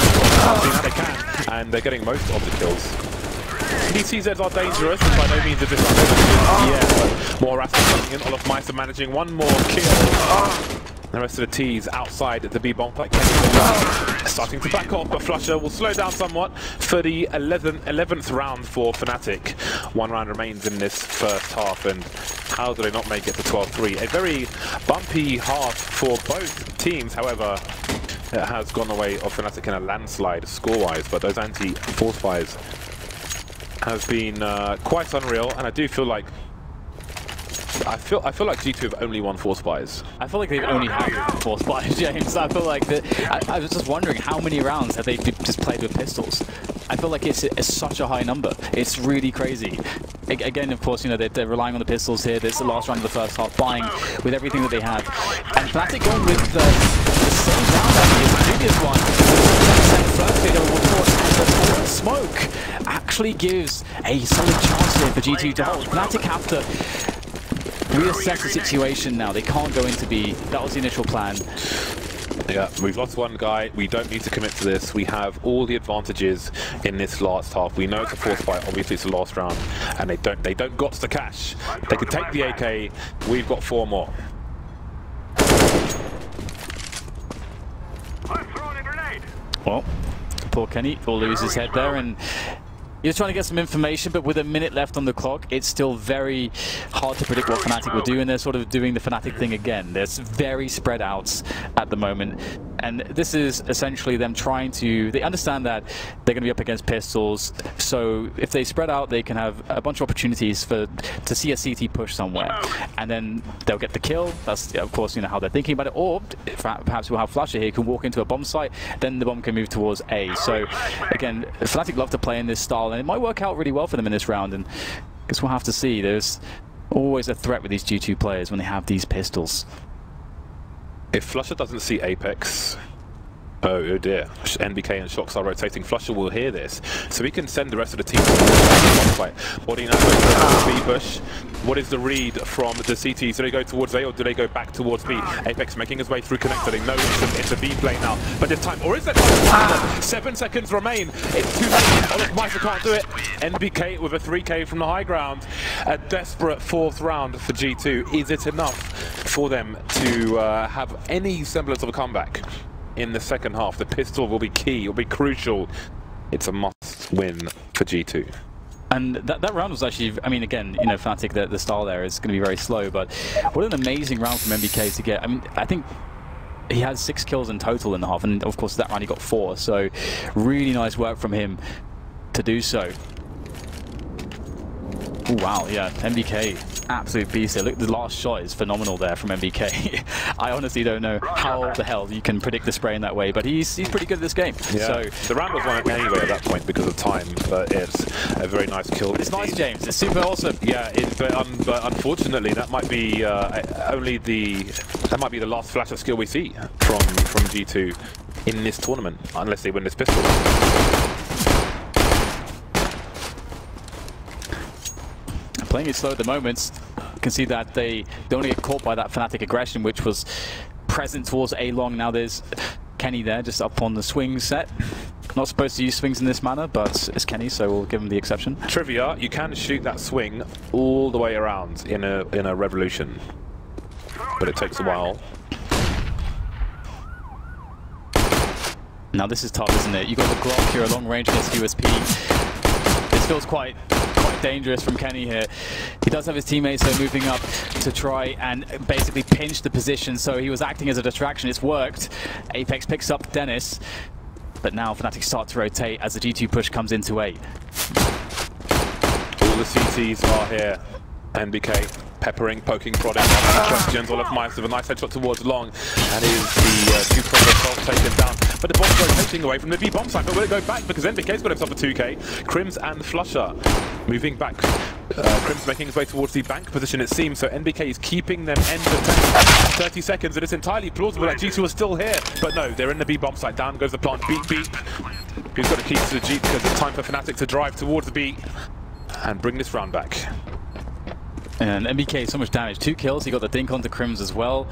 moment, they can, and they're getting most of the kills. These CZs are dangerous, and by no means is this yeah. More assets coming in, Olaf Meister managing one more kill. The rest of the T's outside the B bomb fight. Starting to back off, but Flusher will slow down somewhat for the 11th round for Fnatic. 1 round remains in this first half, and how do they not make it to 12-3? A very bumpy half for both teams, however, it has gone away of Fnatic in a landslide score-wise, but those anti-force buys have been quite unreal, and I do feel like I feel like G2 have only won force buys. I feel like they've only had force buys, James. I feel like I was just wondering how many rounds have they just played with pistols. I feel like it's such a high number. It's really crazy. Again, of course, they're relying on the pistols here. This is the last round of the first half, buying with everything that they have. And Fnatic going with the same round as the previous one. First, they will report, and the forward smoke actually gives a solid chance here for G2 to hold. Fnatic have to reassess the situation now. They can't go into B. That was the initial plan. Yeah, we've lost one guy. We don't need to commit to this. We have all the advantages in this last half. We know it's a force fight. Obviously, it's the last round, and they don't got the cash. They can take the AK. We've got 4 more. Well, poor Kenny will lose his head there, and he's trying to get some information, but with a minute left on the clock, it's still very hard to predict what Fnatic will do, and they're sort of doing the Fnatic thing again. They're very spread out at the moment, and this is essentially them trying to... They understand that they're going to be up against pistols, so if they spread out, they can have a bunch of opportunities to see a CT push somewhere, and then they'll get the kill. That's, of course, how they're thinking about it, or perhaps we'll have Flusher here who can walk into a bomb site, then the bomb can move towards A. So, again, Fnatic love to play in this style, and it might work out really well for them in this round, and I guess we'll have to see. There's always a threat with these G2 players when they have these pistols. If Flusher doesn't see Apex, Oh dear. NBK and Shox are rotating. Flusher will hear this, so we can send the rest of the team towards the fight. Body now goes to B bush. What is the read from the CTs? Do they go towards A or do they go back towards B? Apex making his way through connector. They know it's a B play now, but this time, or is that time? 7 seconds remain. It's too late. Olaf Meister can't do it. NBK with a 3K from the high ground. A desperate 4th round for G2. Is it enough for them to have any semblance of a comeback in the second half? The pistol will be key, will be crucial. It's a must win for G2. And that round was actually, I mean, again, you know, Fnatic, the style there is going to be very slow, but what an amazing round from MBK to get. I mean, I think he had 6 kills in total in the half, and of course that round he got 4, so really nice work from him to do so. Ooh, wow, yeah, MBK, absolute beast there. Look, the last shot is phenomenal there from MBK. I honestly don't know how the hell you can predict the spray in that way, but he's pretty good at this game. Yeah. So the round was won anyway at that point because of time, but it's a very nice kill. It's nice, James. It's super awesome. Yeah, but unfortunately, that might be that might be the last flash of skill we see from G2 in this tournament, unless they win this pistol. Playing it slow at the moment. You can see that they don't get caught by that Fnatic aggression, which was present towards A long. Now there's Kenny there, just up on the swing set. Not supposed to use swings in this manner, but it's Kenny, so we'll give him the exception. Trivia: you can shoot that swing all the way around in a revolution, but it takes a while. Now this is tough, isn't it? You got the Glock, you're a long range against USP. This feels quite dangerous from Kenny here. He does have his teammates though moving up to try and basically pinch the position, so he was acting as a distraction. It's worked. Apex picks up Dennis, but now Fnatic start to rotate as the G2 push comes into A. All the CTs are here. NBK peppering, poking, prodding, questions. Olaf Meister with a nice headshot towards long, and is the 2 assault taken down. But the bomb's rotating away from the B bomb site, but will it go back? Because NBK's got himself a 2K. Crims and Flusher moving back. Crims making his way towards the bank position, it seems, so NBK is keeping them end of 30 seconds, and it's entirely plausible that G2 are still here. But no, they're in the B bomb site. Down goes the plant. Beep, beep. Who's got to keep to the G because it's time for Fnatic to drive towards the B and bring this round back. And MBK, so much damage. 2 kills, he got the dink onto Crims as well.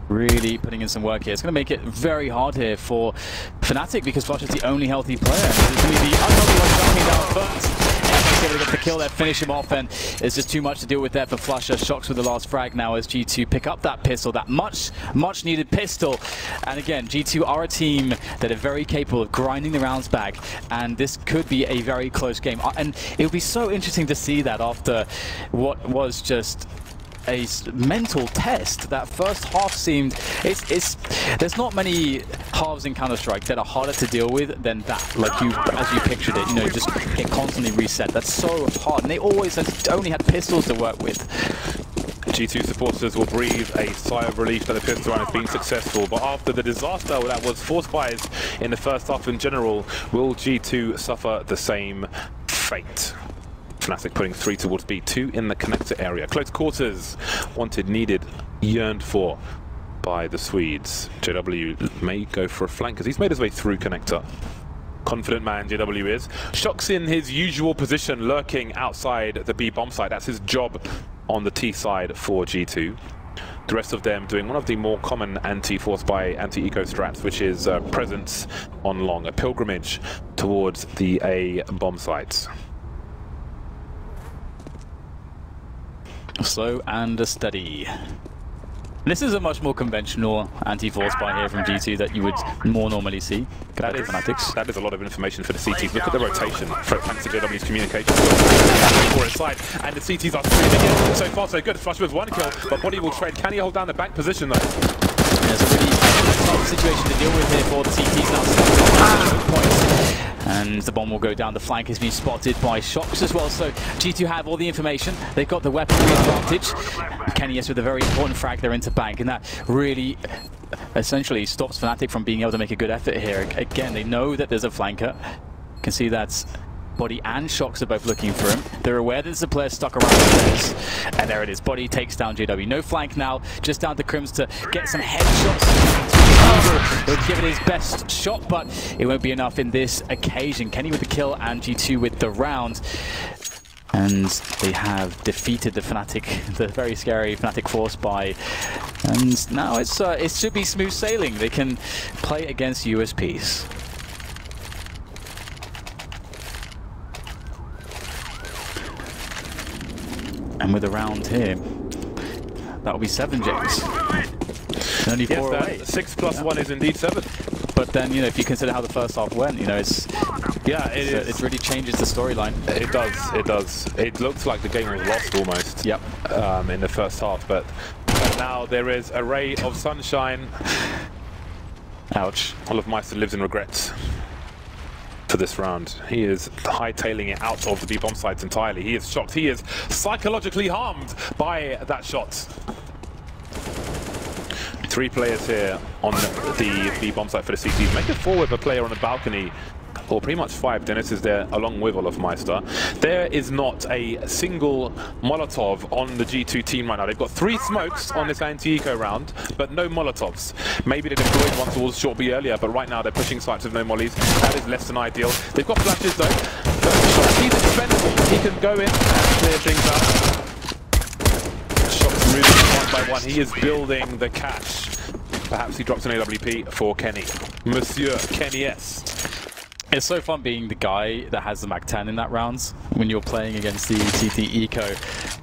Really putting in some work here. It's going to make it very hard here for Fnatic because Flush is the only healthy player. It's going to be the unhealthy one jumping down first. MBK able to get the kill there, finish him off, and it's just too much to deal with there for Flusher. Shox with the last frag now as G2 pick up that pistol, that much needed pistol. And again, G2 are a team that are very capable of grinding the rounds back, and this could be a very close game. And it would be so interesting to see that after what was just a mental test. That first half seemed, there's not many halves in Counter-Strike that are harder to deal with than that, like as you pictured it, you know, just get constantly reset. That's so hard, and they always only had pistols to work with. G2 supporters will breathe a sigh of relief that the pistol round has been successful, but after the disaster that was Force Buys in the first half in general, will G2 suffer the same fate? Fnatic putting 3 towards B, 2 in the connector area. Close quarters, wanted, needed, yearned for by the Swedes. JW may go for a flank as he's made his way through connector. Confident man JW is. Shox in his usual position, lurking outside the B bomb site. That's his job on the T side for G2. The rest of them doing one of the more common anti-force by anti-eco strats, which is presence on long, a pilgrimage towards the A bomb sites. Slow and steady. This is a much more conventional anti-force buy here from G2 that you would more normally see compared to Fnatic's. That is a lot of information for the CTs. Look at the rotation, thanks to JW's communication. For his side, and the CTs are screaming in. So far so good. Flush with 1 kill, but Body will trade. Can he hold down the back position though? Yeah, it's a really tough situation to deal with here for the CTs now. Points. And the bomb will go down. The flank has been spotted by Shox as well. So G2 have all the information. They've got the weaponry advantage. Kenny is with a very important frag there into bank, and that really essentially stops Fnatic from being able to make a good effort here. Again, they know that there's a flanker. You can see that Body and Shox are both looking for him. They're aware that there's a player stuck around this. And there it is. Body takes down JW. No flank now, just down to Crims to get some headshots. He'll give it his best shot, but it won't be enough in this occasion. Kenny with the kill and G2 with the round. And they have defeated the Fnatic, the very scary Fnatic force buy. And now it should be smooth sailing. They can play against USPs. And with a round here, that'll be 7, James. Only 4 away. 6 plus 1 is indeed 7. But then, you know, if you consider how the first half went, you know, it really changes the storyline. It does, it does. It looks like the game was lost almost. Yep. In the first half, but now there is a ray of sunshine. Ouch. Olofmeister lives in regrets for this round. He is hightailing it out of the B-bomb sites entirely. He is shocked. He is psychologically harmed by that shot. 3 players here on the B-bomb site for the CTs. Make it 4 with a player on the balcony, or pretty much 5. Dennis is there along with Olofmeister. There is not a single Molotov on the G2 team right now. They've got 3 smokes on this anti-eco round, but no Molotovs. Maybe they deployed one towards short B earlier, but right now they're pushing sites with no mollies. That is less than ideal. They've got flashes though, but he's expendable. He can go in and clear things out. Shots moving 1 by 1. He is building the cash. Perhaps he drops an AWP for Kenny. Monsieur Kenny S. It's so fun being the guy that has the Mag 10 in that round when you're playing against the TT Eco.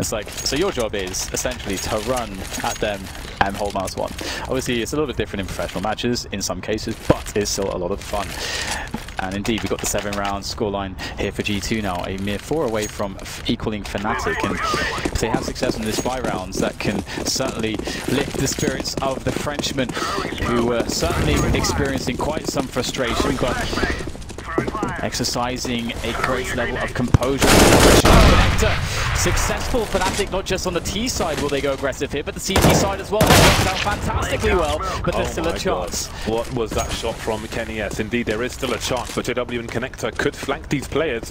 It's like, so your job is essentially to run at them and hold mouse 1. Obviously, it's a little bit different in professional matches in some cases, but it's still a lot of fun. And indeed, we've got the 7-round scoreline here for G2 now, a mere 4 away from equaling Fnatic. And if they have success in this buy rounds, that can certainly lift the spirits of the Frenchmen, who were certainly experiencing quite some frustration, but exercising a great level of composure. Successful Fnatic, not just on the T side will they go aggressive here, but the CT side as well. They worked out fantastically well, but there's still a chance. God. What was that shot from Kenny S? Indeed, there is still a chance, but JW and Connector could flank these players.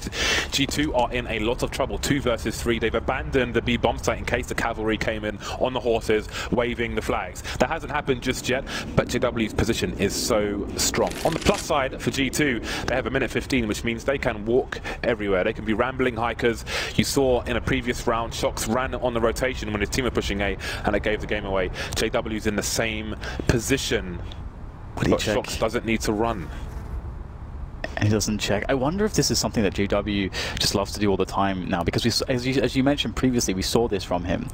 G2 are in a lot of trouble, 2 versus 3. They've abandoned the B-bomb site in case the cavalry came in on the horses, waving the flags. That hasn't happened just yet, but JW's position is so strong. On the plus side for G2, they have a minute 15, which means they can walk everywhere. They can be rambling hikers. You saw in a previous round, Shox ran on the rotation when his team were pushing A, and it gave the game away. JW's in the same position, but Shox doesn't need to run. And he doesn't check. I wonder if this is something that JW just loves to do all the time now, because as you mentioned previously, we saw this from him.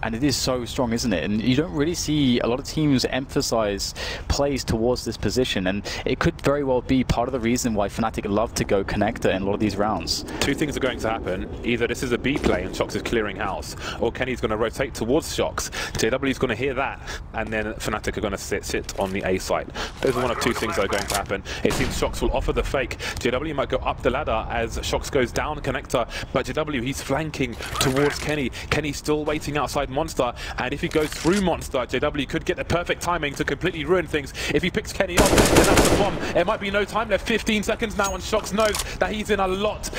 And it is so strong, isn't it? And you don't really see a lot of teams emphasize plays towards this position, and it could very well be part of the reason why Fnatic love to go connector in a lot of these rounds. 2 things are going to happen. Either this is a B play and Shox is clearing house, or Kenny's going to rotate towards Shox. JW's going to hear that, and then Fnatic are going to sit on the A site. Those are one of 2 things that are going to happen. It seems Shox will offer the fake. JW might go up the ladder as Shox goes down connector, but JW, he's flanking towards Kenny. Kenny's still waiting outside Monster, and if he goes through Monster, JW could get the perfect timing to completely ruin things. If he picks Kenny off, then that's the bomb. It might be no time left, 15 seconds now, and Shox knows that he's in a lot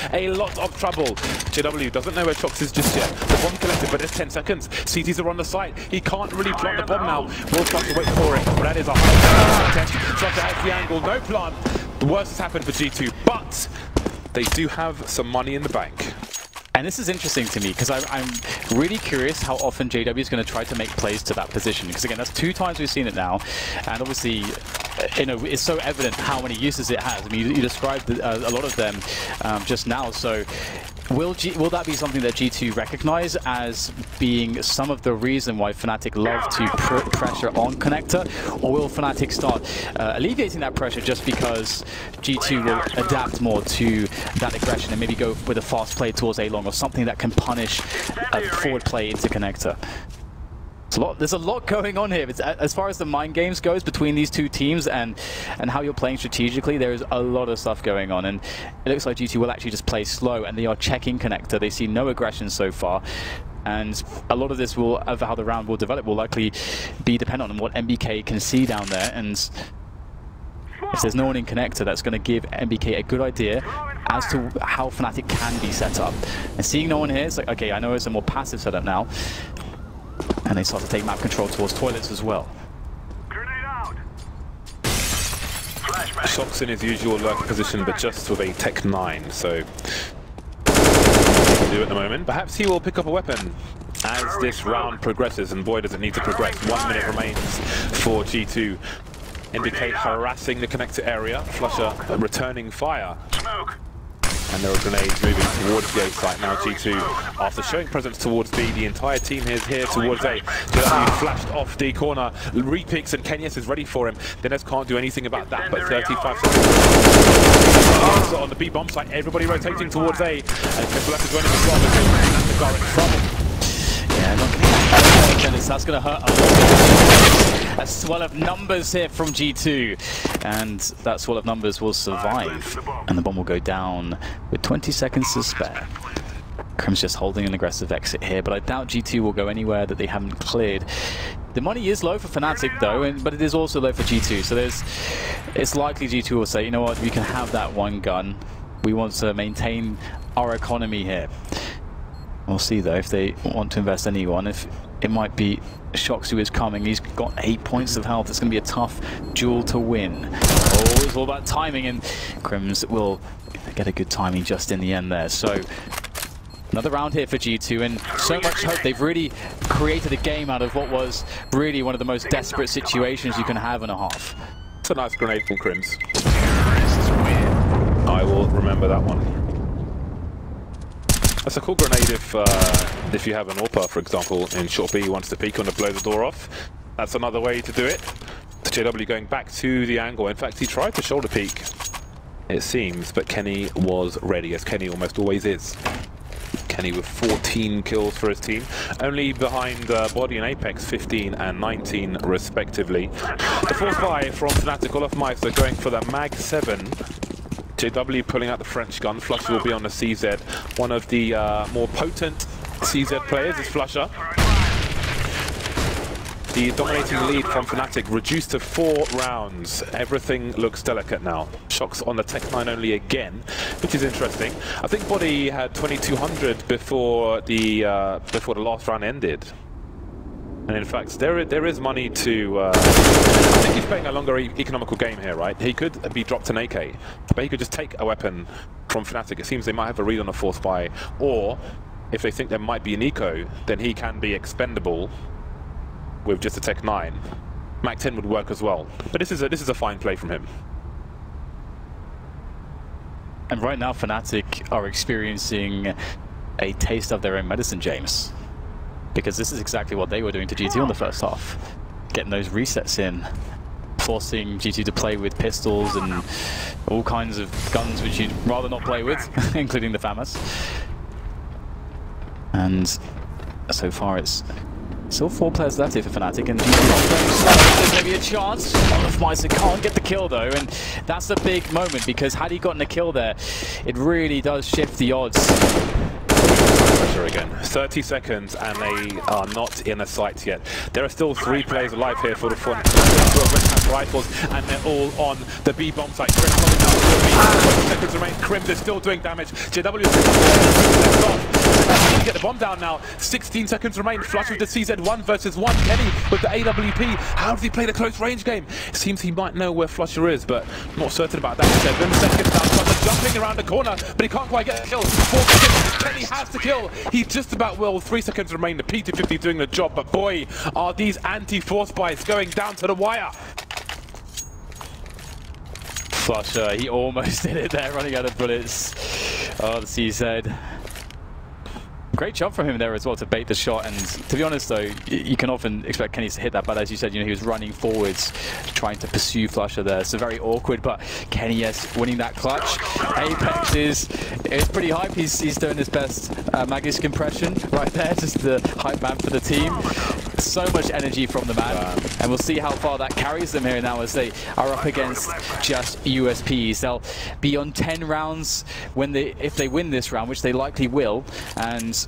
of trouble. JW doesn't know where Shox is just yet. The bomb collected, but it's 10 seconds. CTs are on the site. He can't really plant the bomb now. Will start to wait for it, but that is a high test. Shox has the angle, no plant. The worst has happened for G2, but they do have some money in the bank. And this is interesting to me because I'm really curious how often JW is going to try to make plays to that position. Because again, that's 2 times we've seen it now, and obviously, you know, it's so evident how many uses it has. I mean, you described a lot of them just now. So, will that be something that G2 recognize as being some of the reason why Fnatic love to pressure on connector, or will Fnatic start alleviating that pressure just because G2 will adapt more to that aggression and maybe go with a fast play towards A-long, or something that can punish a forward play into connector? There's a lot going on here. As far as the mind games goes between these 2 teams and how you're playing strategically, there is a lot of stuff going on, and it looks like G2 will actually just play slow, and they are checking connector. They see no aggression so far, and a lot of this of how the round will develop will likely be dependent on what MBK can see down there. And if there's no one in connector, that's going to give MBK a good idea as to how Fnatic can be set up. And seeing no one here, it's like, okay, I know it's a more passive setup now. And they start to take map control towards toilets as well. Shock's in his usual lurker position, but just with a Tech 9, so he can do at the moment. Perhaps he will pick up a weapon as this round progresses, and boy does it need to progress. 1 minute remains for G2. Indicate harassing the connector area. Flusher returning fire. And there are grenades moving towards the A site now. G2, after showing presence towards B, the entire team is here towards A. He flashed off D corner, repeaks, and Kenyes is ready for him. Denez can't do anything about that, but 35 seconds on the B bomb site. Everybody rotating towards A, and Keflek is running as well because Fnatic are in trouble. Yeah, not going to Dennis. That's going to hurt a lot. A swell of numbers here from G2, and that swell of numbers will survive, and the bomb will go down with 20 seconds to spare. Crim's just holding an aggressive exit here, but I doubt G2 will go anywhere that they haven't cleared. The money is low for Fnatic though, but it is also low for G2, so it's likely G2 will say, you know what, we can have that one gun. We want to maintain our economy here. We'll see though if they want to invest anyone. If it might be Shox who is coming. He's got 8 points of health. It's going to be a tough duel to win. Oh, it's all about timing, and Crims will get a good timing just in the end there. So another round here for G2, and so much hope. They've really created a game out of what was really one of the most desperate situations you can have in a half. It's a nice grenade from Crims. I will remember that one. That's a cool grenade if you have an AWP, for example, in short B wants to peek on to blow the door off. That's another way to do it. JW going back to the angle. In fact, he tried to shoulder peek, it seems, but Kenny was ready, as Kenny almost always is. Kenny with 14 kills for his team, only behind Body and Apex, 15 and 19 respectively. The fourth buy from Fnatic, Olaf Meister going for the Mag 7. JW pulling out the French gun. Flusher will be on the CZ. One of the more potent CZ players is Flusher. The dominating lead from Fnatic reduced to 4 rounds. Everything looks delicate now. Shox on the Tech 9 only again, which is interesting. I think Body had 2200 before the last round ended. And in fact, there is money to... I think he's playing a longer economical game here, right? He could be dropped an AK, but he could just take a weapon from Fnatic. It seems they might have a read on a fourth buy, or if they think there might be an eco, then he can be expendable with just a Tech 9. Mac 10 would work as well, but this is a fine play from him. And right now, Fnatic are experiencing a taste of their own medicine, James. Because this is exactly what they were doing to G2 in the first half. Getting those resets in, forcing G2 to play with pistols and all kinds of guns which you'd rather not play with, including the FAMAS. And so far it's still 4 players left here for Fnatic, and G2 there's going to be a chance. Olaf Meister can't get the kill though, and that's a big moment, because had he gotten a kill there, it really does shift the odds. Pressure again. 30 seconds and they are not in a sight yet. There are still 3 players alive here for the front. Rifles, and they're all on the B bomb site. Crim coming down to the B. 20 seconds remain. Crim is still doing damage. JW is left off. Get the bomb down now. 16 seconds remain. Flush with the CZ1 versus 1. Kenny with the AWP. How does he play the close range game? It seems he might know where Flusher is, but not certain about that. 7 seconds down. Flusher jumping around the corner, but he can't quite get a kill. 4 seconds. Kenny has to kill. He just about will. 3 seconds remain. The P250 doing the job, but boy, are these anti-force buys going down to the wire. Flusher, he almost did it there, running out of bullets. Oh, the CZ. Great job from him there as well to bait the shot, and to be honest though, you can often expect Kenny to hit that, but as you said, he was running forwards trying to pursue Flusher there, so very awkward, but Kenny, yes, winning that clutch. Apex is pretty hype. He's doing his best Magus compression right there, just the hype man for the team. So much energy from the man, and we'll see how far that carries them here now as they are up against just USPs. They'll be on 10 rounds if they win this round, which they likely will, and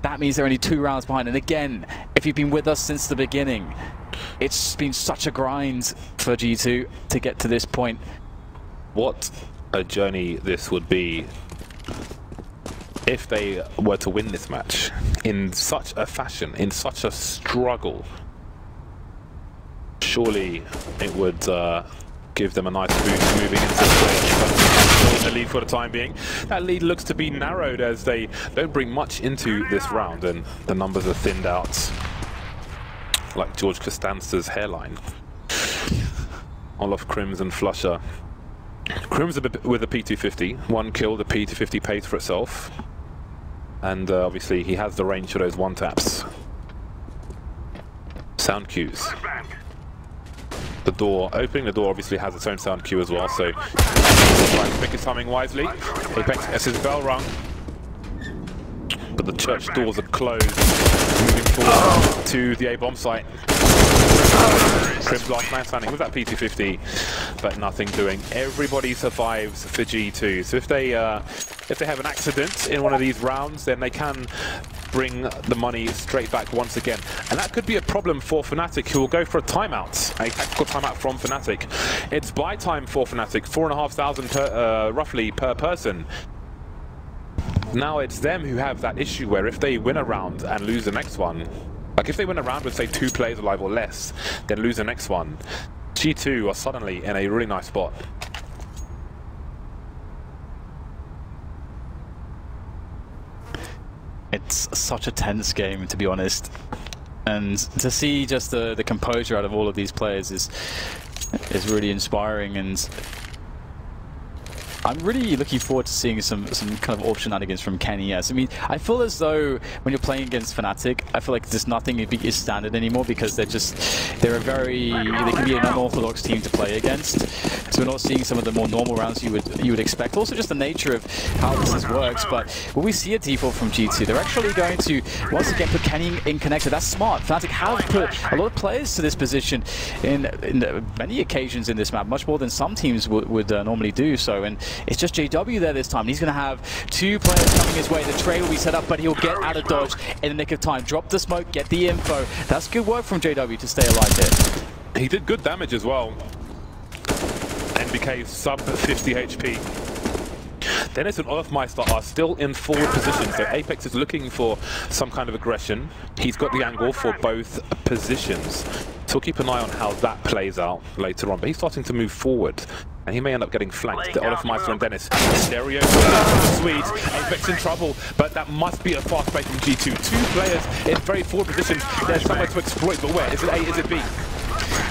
that means they're only 2 rounds behind. And again, if you've been with us since the beginning, it's been such a grind for G2 to get to this point. What a journey this would be if they were to win this match in such a fashion, in such a struggle. Surely it would give them a nice boost moving into the play. The lead for the time being. That lead looks to be narrowed as they don't bring much into this round, and the numbers are thinned out like George Costanza's hairline. Olaf Krims and Flusher. Krims with a P250. One kill, the P250 pays for itself. And obviously he has the range for those one taps. Sound cues. The door, opening the door obviously has its own sound cue as well, so trying to pick his timing wisely. Apex has his bell rung, but the church doors are closed. Moving forward to the A-bomb site. Krim's last man standing with that P250, but nothing doing. Everybody survives for G2. So if they have an accident in one of these rounds, then they can bring the money straight back once again. And that could be a problem for Fnatic, who will go for a timeout, a tactical timeout from Fnatic. It's buy time for Fnatic, 4,500 roughly per person. Now it's them who have that issue where if they win a round and lose the next one, like if they win a round with say 2 players alive or less, then lose the next one, G2 are suddenly in a really nice spot. It's such a tense game, to be honest, and to see just the composure out of all of these players is really inspiring, and I'm really looking forward to seeing some kind of AWP shenanigans from Kenny. Yes, I mean, I feel as though when you're playing against Fnatic, I feel like there's nothing is standard anymore, because they can be an unorthodox team to play against. So we're not seeing some of the more normal rounds you would expect. Also, just the nature of how this works. But when we see a default from G2, they're actually going to once again put Kenny in connector. That's smart. Fnatic have put a lot of players to this position in many occasions in this map, much more than some teams would normally do so. And it's just JW there this time. He's going to have 2 players coming his way. The trade will be set up, but he'll get out of dodge in the nick of time. Drop the smoke, get the info. That's good work from JW to stay alive here. He did good damage as well. NBK sub 50 HP. Dennis and Olafmeister are still in forward position, so Apex is looking for some kind of aggression. He's got the angle for both positions. So we'll keep an eye on how that plays out later on. But he's starting to move forward, and he may end up getting flanked. The Olafmeister and Dennis. Stereo Swedes. Apex in trouble, but that must be a fast play from G2. 2 players in very forward positions. There's somewhere to exploit, but where? Is it A? Is it B?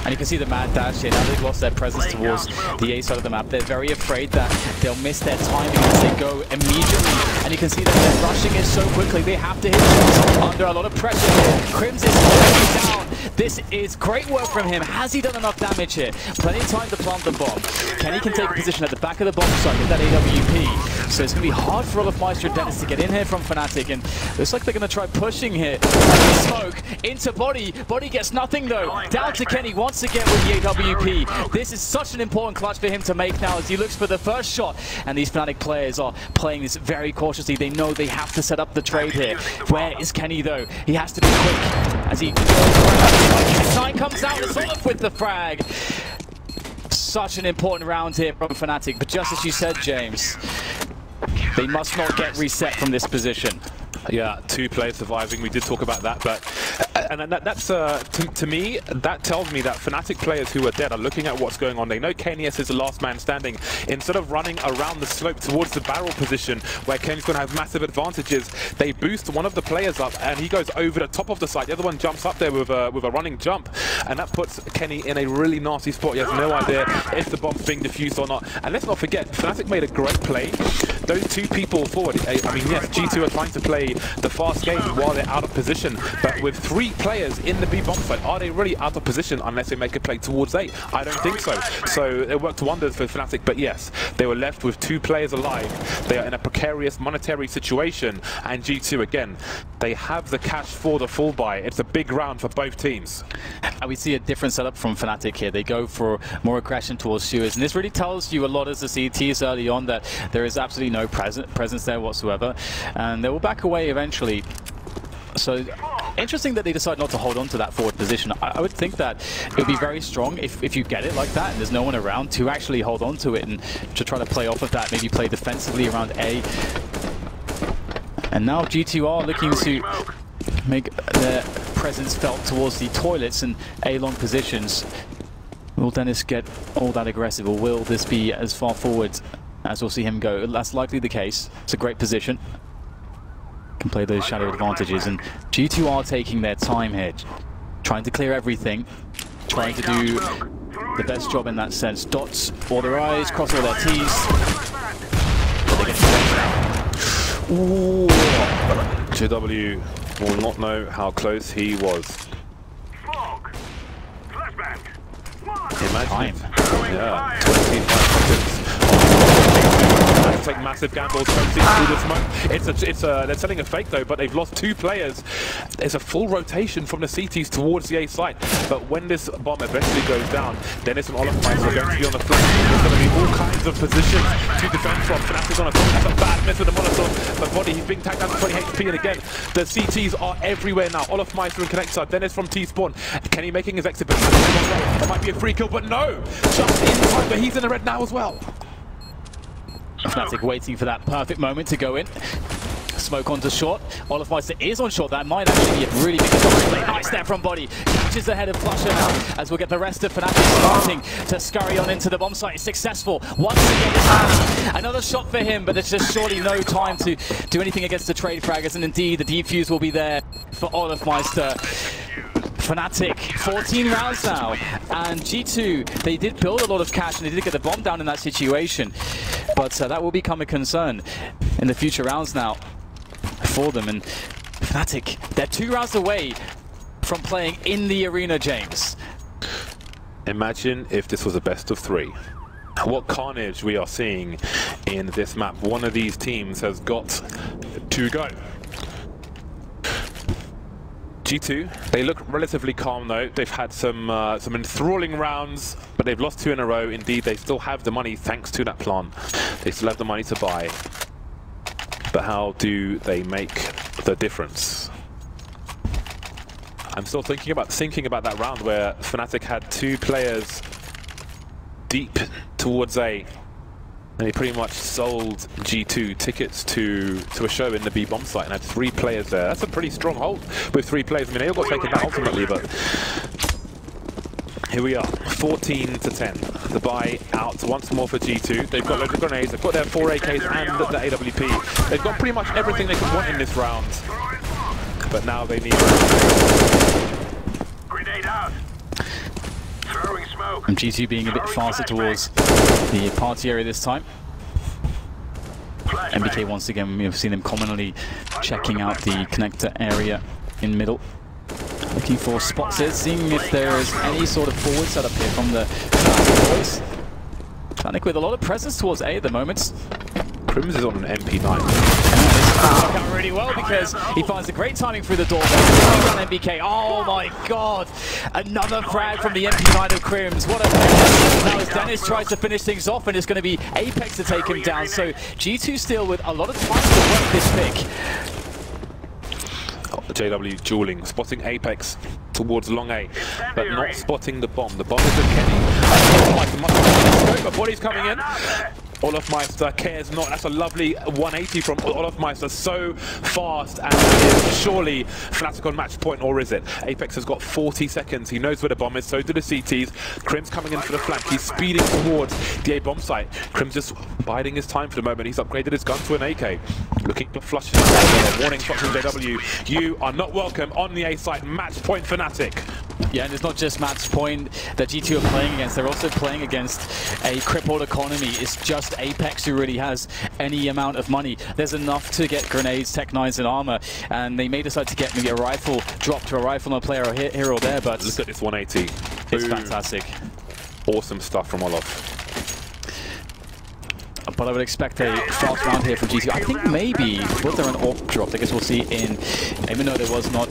And you can see the mad dash here. Now they've lost their presence towards the A side of the map. They're very afraid that they'll miss their timing as they go immediately. And you can see that they're rushing it so quickly. They have to hit Krims under a lot of pressure here. Krims is already down. This is great work from him. Has he done enough damage here? Plenty of time to plant the bomb. Kenny can take a position at the back of the bomb site with that AWP. So it's going to be hard for Olafmeister and Dennis to get in here from Fnatic. And looks like they're going to try pushing here. Smoke into Body. Body gets nothing though. Down to Kenny once again with the AWP. This is such an important clutch for him to make now as he looks for the first shot. And these Fnatic players are playing this very cautiously. They know they have to set up the trade here. Where is Kenny though? He has to be quick as he goes around. Time comes out as Olaf with the frag. Such an important round here from Fnatic. But just as you said, James, they must not get reset from this position. Yeah, 2 players surviving. We did talk about that, but that's to me, that tells me that Fnatic players who are dead are looking at what's going on. They know KNES is the last man standing. Instead of running around the slope towards the barrel position where Kenny's going to have massive advantages, they boost one of the players up and he goes over the top of the site. The other one jumps up there with a running jump, and that puts Kenny in a really nasty spot. He has no idea if the bomb's being defused or not. And let's not forget, Fnatic made a great play. Those 2 people forward, I mean, yes, G2 are trying to play the fast game while they're out of position, but with 3 players in the B bomb site, are they really out of position unless they make a play towards A? I don't think so. So it worked wonders for Fnatic, but yes, they were left with 2 players alive. They are in a precarious monetary situation, and G2 again, they have the cash for the full buy. It's a big round for both teams. And we see a different setup from Fnatic here. They go for more aggression towards Sewers, and this really tells you a lot as the CTs early on that there is absolutely no presence there whatsoever, and they will back away eventually. So interesting that they decide not to hold on to that forward position. I would think that it would be very strong if you get it like that and there's no one around to actually hold on to it and to try to play off of that, maybe play defensively around A. And now G2 are looking to make their presence felt towards the toilets and A-long positions. Will Dennis get all that aggressive, or will this be as far forward as we'll see him go? That's likely the case. It's a great position. Can play those shadow advantages, and G2 are taking their time here, trying to clear everything, trying to do the best job in that sense. Dots all their I's, cross all their T's. Ooh. JW will not know how close he was. Imagine. Yeah, 25 seconds. Take massive gambles, through the smoke. They're selling a fake though, but they've lost 2 players. There's a full rotation from the CTs towards the A site, but when this bomb eventually goes down, Dennis and Olofmeister are going to be on the flank. There's going to be all kinds of positions to defend from. Fnatic on a top. That's a bad miss with the Molotov, but Body, he's being tagged down to 20 HP, and again, the CTs are everywhere now. Olofmeister and Connector, Dennis from T-Spawn. Kenny making his exit, but it might be a free kill, but no! Just in time, but he's in the red now as well. Fnatic waiting for that perfect moment to go in. Smoke onto short. Olofmeister is on short. That might actually be a really big play. Nice there from Body. Catches the head of Flusher now, as we'll get the rest of Fnatic starting to scurry on into the bomb site. Successful. Once again, another shot for him, but there's just surely no time to do anything against the trade fraggers, and indeed the defuse will be there for Olofmeister. Fnatic, 14 rounds now, and G2, they did build a lot of cash and they did get the bomb down in that situation, but that will become a concern in the future rounds now for them. And Fnatic, they're 2 rounds away from playing in the arena, James. Imagine if this was a best of 3. What carnage we are seeing in this map. One of these teams has got to go. G2, they look relatively calm though. They've had some enthralling rounds, but they've lost 2 in a row. Indeed, they still have the money thanks to that plan. They still have the money to buy. But how do they make the difference? I'm still thinking about that round where Fnatic had 2 players deep towards A. And he pretty much sold G2 tickets to a show in the B bomb site and had 3 players there. That's a pretty strong hold with 3 players. I mean, they all got taken down ultimately, but here we are, 14 to 10. The buy out once more for G2. They've got loads of grenades, they've got their 4 AKs and the AWP. They've got pretty much everything they could want in this round. But now they need... Grenade out. And G2 being a bit faster towards the party area this time. MBK once again, we've seen them commonly checking out the connector area in middle. Looking for spots here, seeing if there is any sort of forward setup here from the boys. Fnatic with a lot of presence towards A at the moment. Crims is on an MP9. Work out really well because he finds a great timing through the door. On MBK. Oh my god! Another frag from the MP9 of Crims. What a now as Dennis tries to finish things off, and it's going to be Apex to take him down. So G2 still with a lot of time to work this pick. JW dueling, spotting Apex towards long A, but not spotting the bomb. The bomb is with Kenny. But Body's coming in. Olofmeister cares not. That's a lovely 180 from Olofmeister. So fast, and that is surely Fnatic on match point, or is it? Apex has got 40 seconds. He knows where the bomb is, so do the CTs. Crims coming in for the flank. He's speeding towards the A bomb site. Crims just biding his time for the moment. He's upgraded his gun to an AK. Looking to flush his warning shot from JW. You are not welcome on the A site. Match point Fnatic. Yeah, and it's not just match point that G2 are playing against. They're also playing against a crippled economy. It's just Apex who really has any amount of money. There's enough to get grenades, Tech 9s and armor, and they may decide to get maybe a rifle, drop to a rifle on a player here or there, but look at this 180. It's fantastic. Awesome stuff from Olof. But I would expect a fast round here from G2. I think maybe, was there an AWP drop? I guess we'll see in, even though there was not.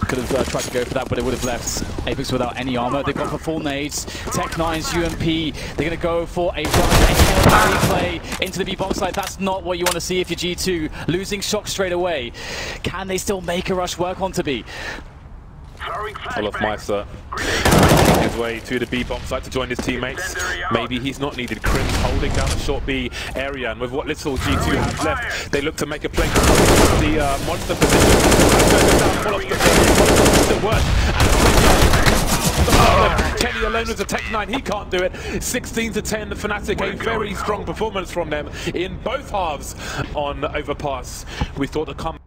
Could have tried to go for that, but it would have left Apex without any armor. They've gone for full nades, Tech 9s, UMP. They're going to go for a play into the B bomb site. That's not what you want to see if you're G2. Losing shock straight away. Can they still make a rush work onto B? Olofmeister making his way to the B bomb site to join his teammates. Maybe he's not needed. Crims holding down the short B area, and with what little G2 have left, they look to make a play. The monster position. Kenny alone as a Tech9. He can't do it. 16-10, Fnatic, a very strong performance from them in both halves on Overpass. We thought the come